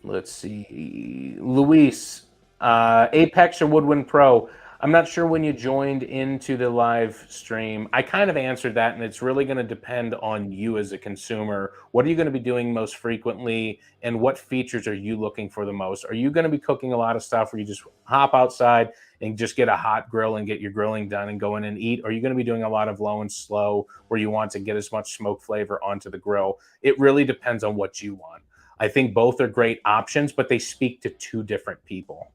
Let's see. Luis, Apex or Woodwind Pro? I'm not sure when you joined into the live stream. I kind of answered that, and it's really going to depend on you as a consumer. What are you going to be doing most frequently, and what features are you looking for the most? Are you going to be cooking a lot of stuff where you just hop outside and just get a hot grill and get your grilling done and go in and eat? Or are you going to be doing a lot of low and slow where you want to get as much smoke flavor onto the grill? It really depends on what you want. I think both are great options, but they speak to two different people.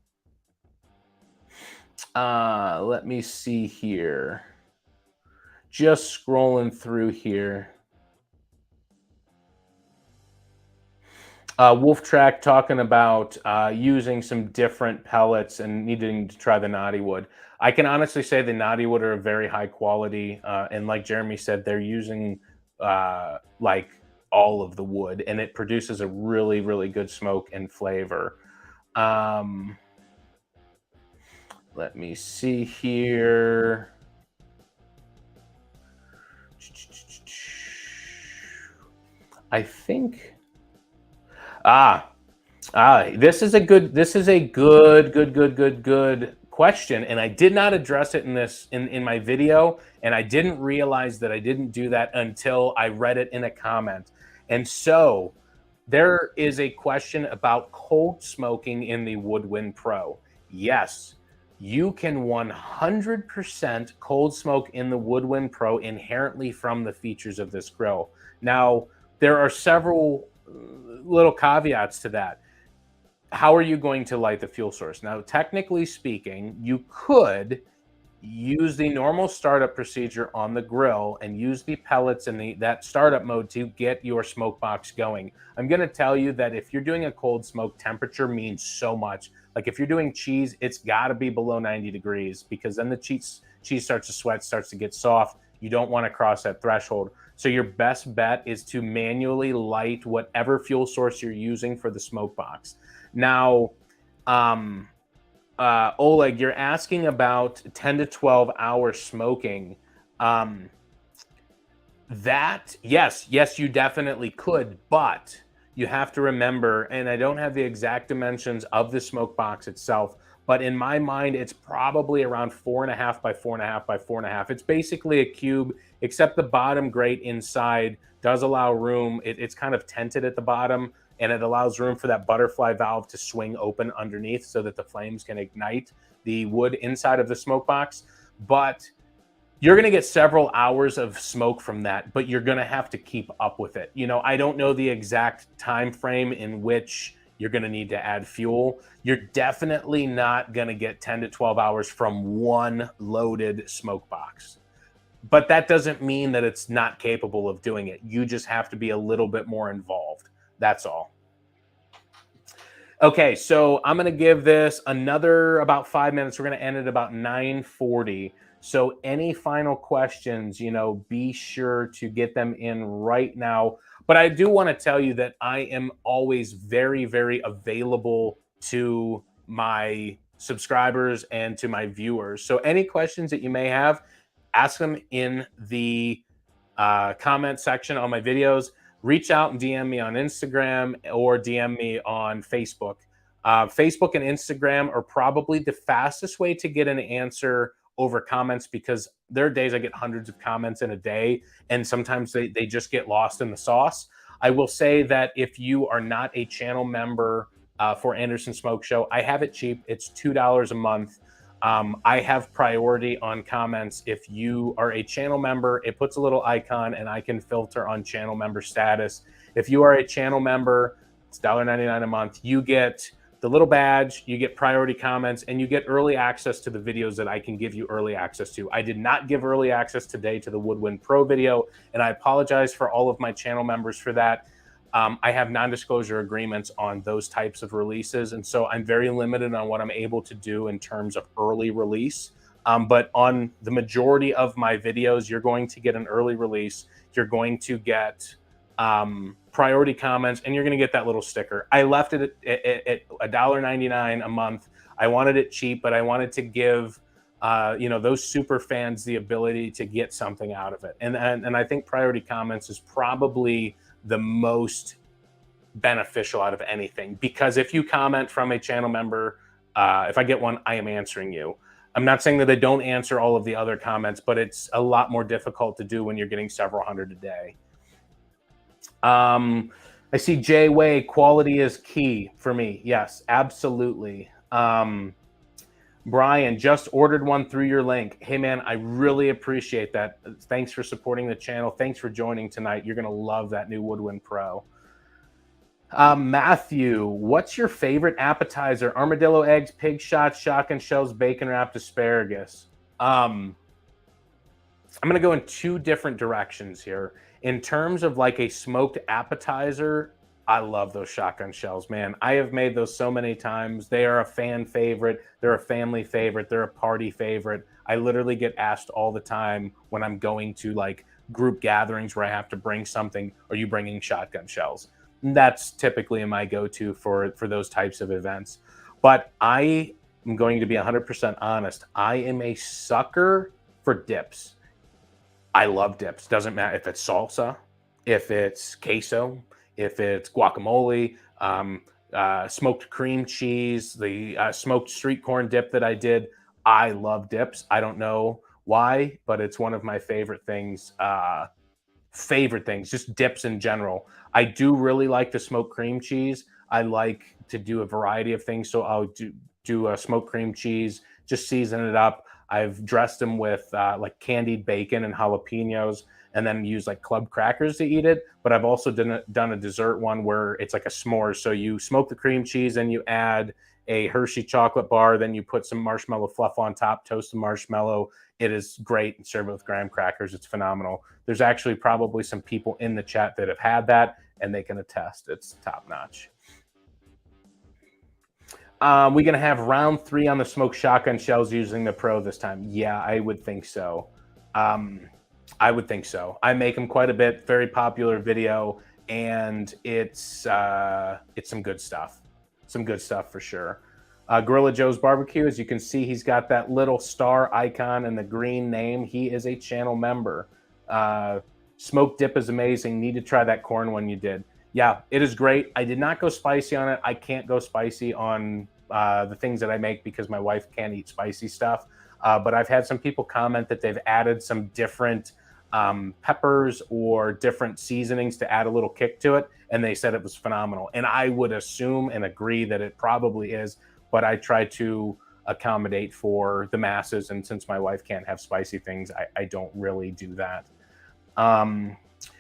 Let me see here. Just scrolling through here. Wolf Track talking about using some different pellets and needing to try the knotty wood. I can honestly say the knotty wood are a very high quality, and like Jeremy said, they're using like all of the wood, and it produces a really, really good smoke and flavor. Let me see here. I think. This is a good question, and I did not address it in my video, and I didn't realize that I didn't do that until I read it in a comment. And so there is a question about cold smoking in the Woodwind Pro. Yes, you can 100% cold smoke in the Woodwind Pro inherently from the features of this grill. Now, there are several little caveats to that. How are you going to light the fuel source? Now, technically speaking, you could use the normal startup procedure on the grill and use the pellets in that startup mode to get your smoke box going. I'm going to tell you that if you're doing a cold smoke, temperature means so much. Like if you're doing cheese, it's got to be below 90 degrees because then the cheese starts to sweat, starts to get soft. You don't want to cross that threshold. So your best bet is to manually light whatever fuel source you're using for the smoke box. Now, Oleg, you're asking about 10 to 12 hour smoking. Yes, you definitely could, but you have to remember, and I don't have the exact dimensions of the smoke box itself, but in my mind, it's probably around 4.5 by 4.5 by 4.5. It's basically a cube, except the bottom grate inside does allow room. It's kind of tented at the bottom, and it allows room for that butterfly valve to swing open underneath so that the flames can ignite the wood inside of the smoke box. But you're going to get several hours of smoke from that, but you're going to have to keep up with it. You know, I don't know the exact time frame in which you're going to need to add fuel. You're definitely not going to get 10 to 12 hours from one loaded smoke box. But that doesn't mean that it's not capable of doing it. You just have to be a little bit more involved. That's all. Okay, so I'm going to give this another about 5 minutes. We're going to end at about 9:40. So any final questions, be sure to get them in right now. But I do want to tell you that I am always very, very available to my subscribers and to my viewers. So any questions that you may have, ask them in the comment section on my videos. Reach out and DM me on Instagram or DM me on Facebook. Facebook and Instagram are probably the fastest way to get an answer over comments because there are days I get hundreds of comments in a day, and sometimes they just get lost in the sauce. I will say that if you are not a channel member for Anderson Smoke Show, I have it cheap. It's $2 a month. I have priority on comments. If you are a channel member, it puts a little icon and I can filter on channel member status. If you are a channel member, it's $1.99 a month. You get the little badge, you get priority comments, and you get early access to the videos that I can give you early access to. I did not give early access today to the Woodwind Pro video, and I apologize for all of my channel members for that. I have non-disclosure agreements on those types of releases, and so I'm very limited on what I'm able to do in terms of early release. But on the majority of my videos, you're going to get an early release. You're going to get priority comments, and you're going to get that little sticker. I left it at $1.99 a month. I wanted it cheap, but I wanted to give those super fans the ability to get something out of it. And I think priority comments is probably the most beneficial out of anything, because if you comment from a channel member, if I get one, I am answering you. I'm not saying that I don't answer all of the other comments, but it's a lot more difficult to do when you're getting several hundred a day. I see Jay Way, quality is key for me. Yes, absolutely. Brian, just ordered one through your link. Hey man, I really appreciate that. Thanks for supporting the channel. Thanks for joining tonight. You're going to love that new Woodwind Pro. Matthew, what's your favorite appetizer? Armadillo eggs, pig shots, shotgun shells, bacon wrapped asparagus. I'm going to go in two different directions here. In terms of like a smoked appetizer, I love those shotgun shells, man. I have made those so many times. They are a fan favorite. They're a family favorite. They're a party favorite. I literally get asked all the time when I'm going to like group gatherings where I have to bring something, are you bringing shotgun shells? And that's typically my go-to for those types of events. But I am going to be 100% honest. I am a sucker for dips. I love dips. Doesn't matter if it's salsa, if it's queso, if it's guacamole, smoked cream cheese, the smoked street corn dip that I did. I love dips. I don't know why, but it's one of my favorite things. Just dips in general. I do really like the smoked cream cheese. I like to do a variety of things. So I'll do a smoked cream cheese, just season it up. I've dressed them with like candied bacon and jalapenos, and then use like club crackers to eat it. But I've also done a dessert one where it's like a s'more. So you smoke the cream cheese and you add a Hershey chocolate bar, then you put some marshmallow fluff on top, toast the marshmallow. It is great, and serve it with graham crackers. It's phenomenal. There's actually probably some people in the chat that have had that, and they can attest. It's top notch. We're going to have round 3 on the smoked shotgun shells using the Pro this time. Yeah, I would think so. I would think so. I make them quite a bit. Very popular video, and it's some good stuff. Some good stuff for sure. Gorilla Joe's Barbecue, as you can see, he's got that little star icon and the green name. He is a channel member. Smoked dip is amazing. Need to try that corn one you did. Yeah, it is great. I did not go spicy on it. I can't go spicy on the things that I make because my wife can't eat spicy stuff. But I've had some people comment that they've added some different peppers or different seasonings to add a little kick to it, and they said it was phenomenal. And I would assume and agree that it probably is, but I try to accommodate for the masses, and since my wife can't have spicy things, I don't really do that.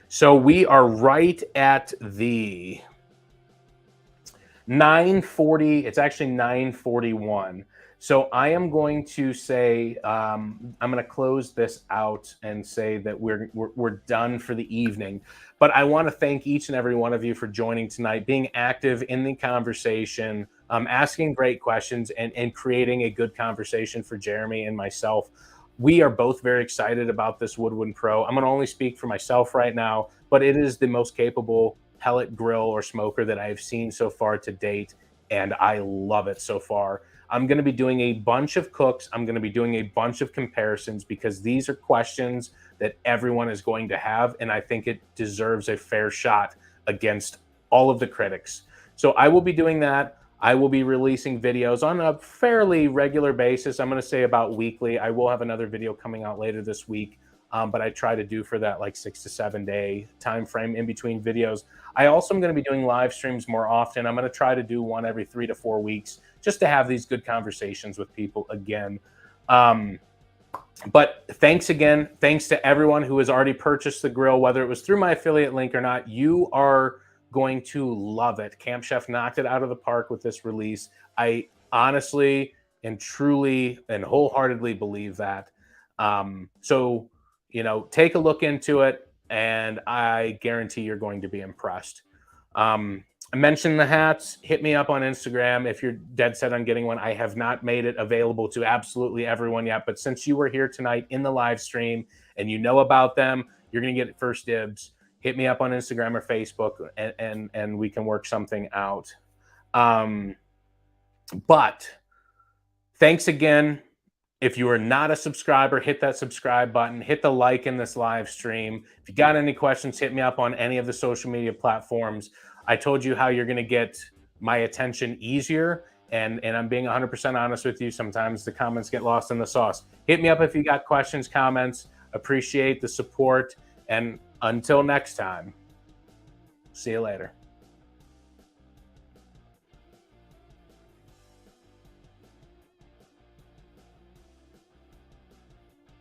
So we are right at the 9:40. It's actually 9:41. So I am going to say, I'm going to close this out and say that we're done for the evening. But I want to thank each and every one of you for joining tonight, being active in the conversation, asking great questions, and creating a good conversation for Jeremy and myself. We are both very excited about this Woodwind Pro. I'm going to only speak for myself right now, but it is the most capable pellet grill or smoker that I have seen so far to date, and I love it so far. I'm going to be doing a bunch of cooks. I'm going to be doing a bunch of comparisons because these are questions that everyone is going to have, and I think it deserves a fair shot against all of the critics. So I will be doing that. I will be releasing videos on a fairly regular basis. I'm going to say about weekly. I will have another video coming out later this week, but I try to do for that like 6 to 7 day time frame in between videos. I also am going to be doing live streams more often. I'm going to try to do one every 3 to 4 weeks just to have these good conversations with people again. But thanks again. Thanks to everyone who has already purchased the grill, whether it was through my affiliate link or not. You are going to love it. Camp Chef knocked it out of the park with this release. I honestly and truly and wholeheartedly believe that. So, take a look into it, and I guarantee you're going to be impressed. I mentioned the hats. Hit me up on Instagram if you're dead set on getting one. I have not made it available to absolutely everyone yet, but since you were here tonight in the live stream and you know about them, you're going to get first dibs. Hit me up on Instagram or Facebook, and we can work something out. But thanks again. If you are not a subscriber, hit that subscribe button, hit the like in this live stream. If you got any questions, hit me up on any of the social media platforms. I told you how you're going to get my attention easier, and I'm being 100% honest with you. Sometimes the comments get lost in the sauce. Hit me up if you got questions, comments. Appreciate the support, and until next time, see you later.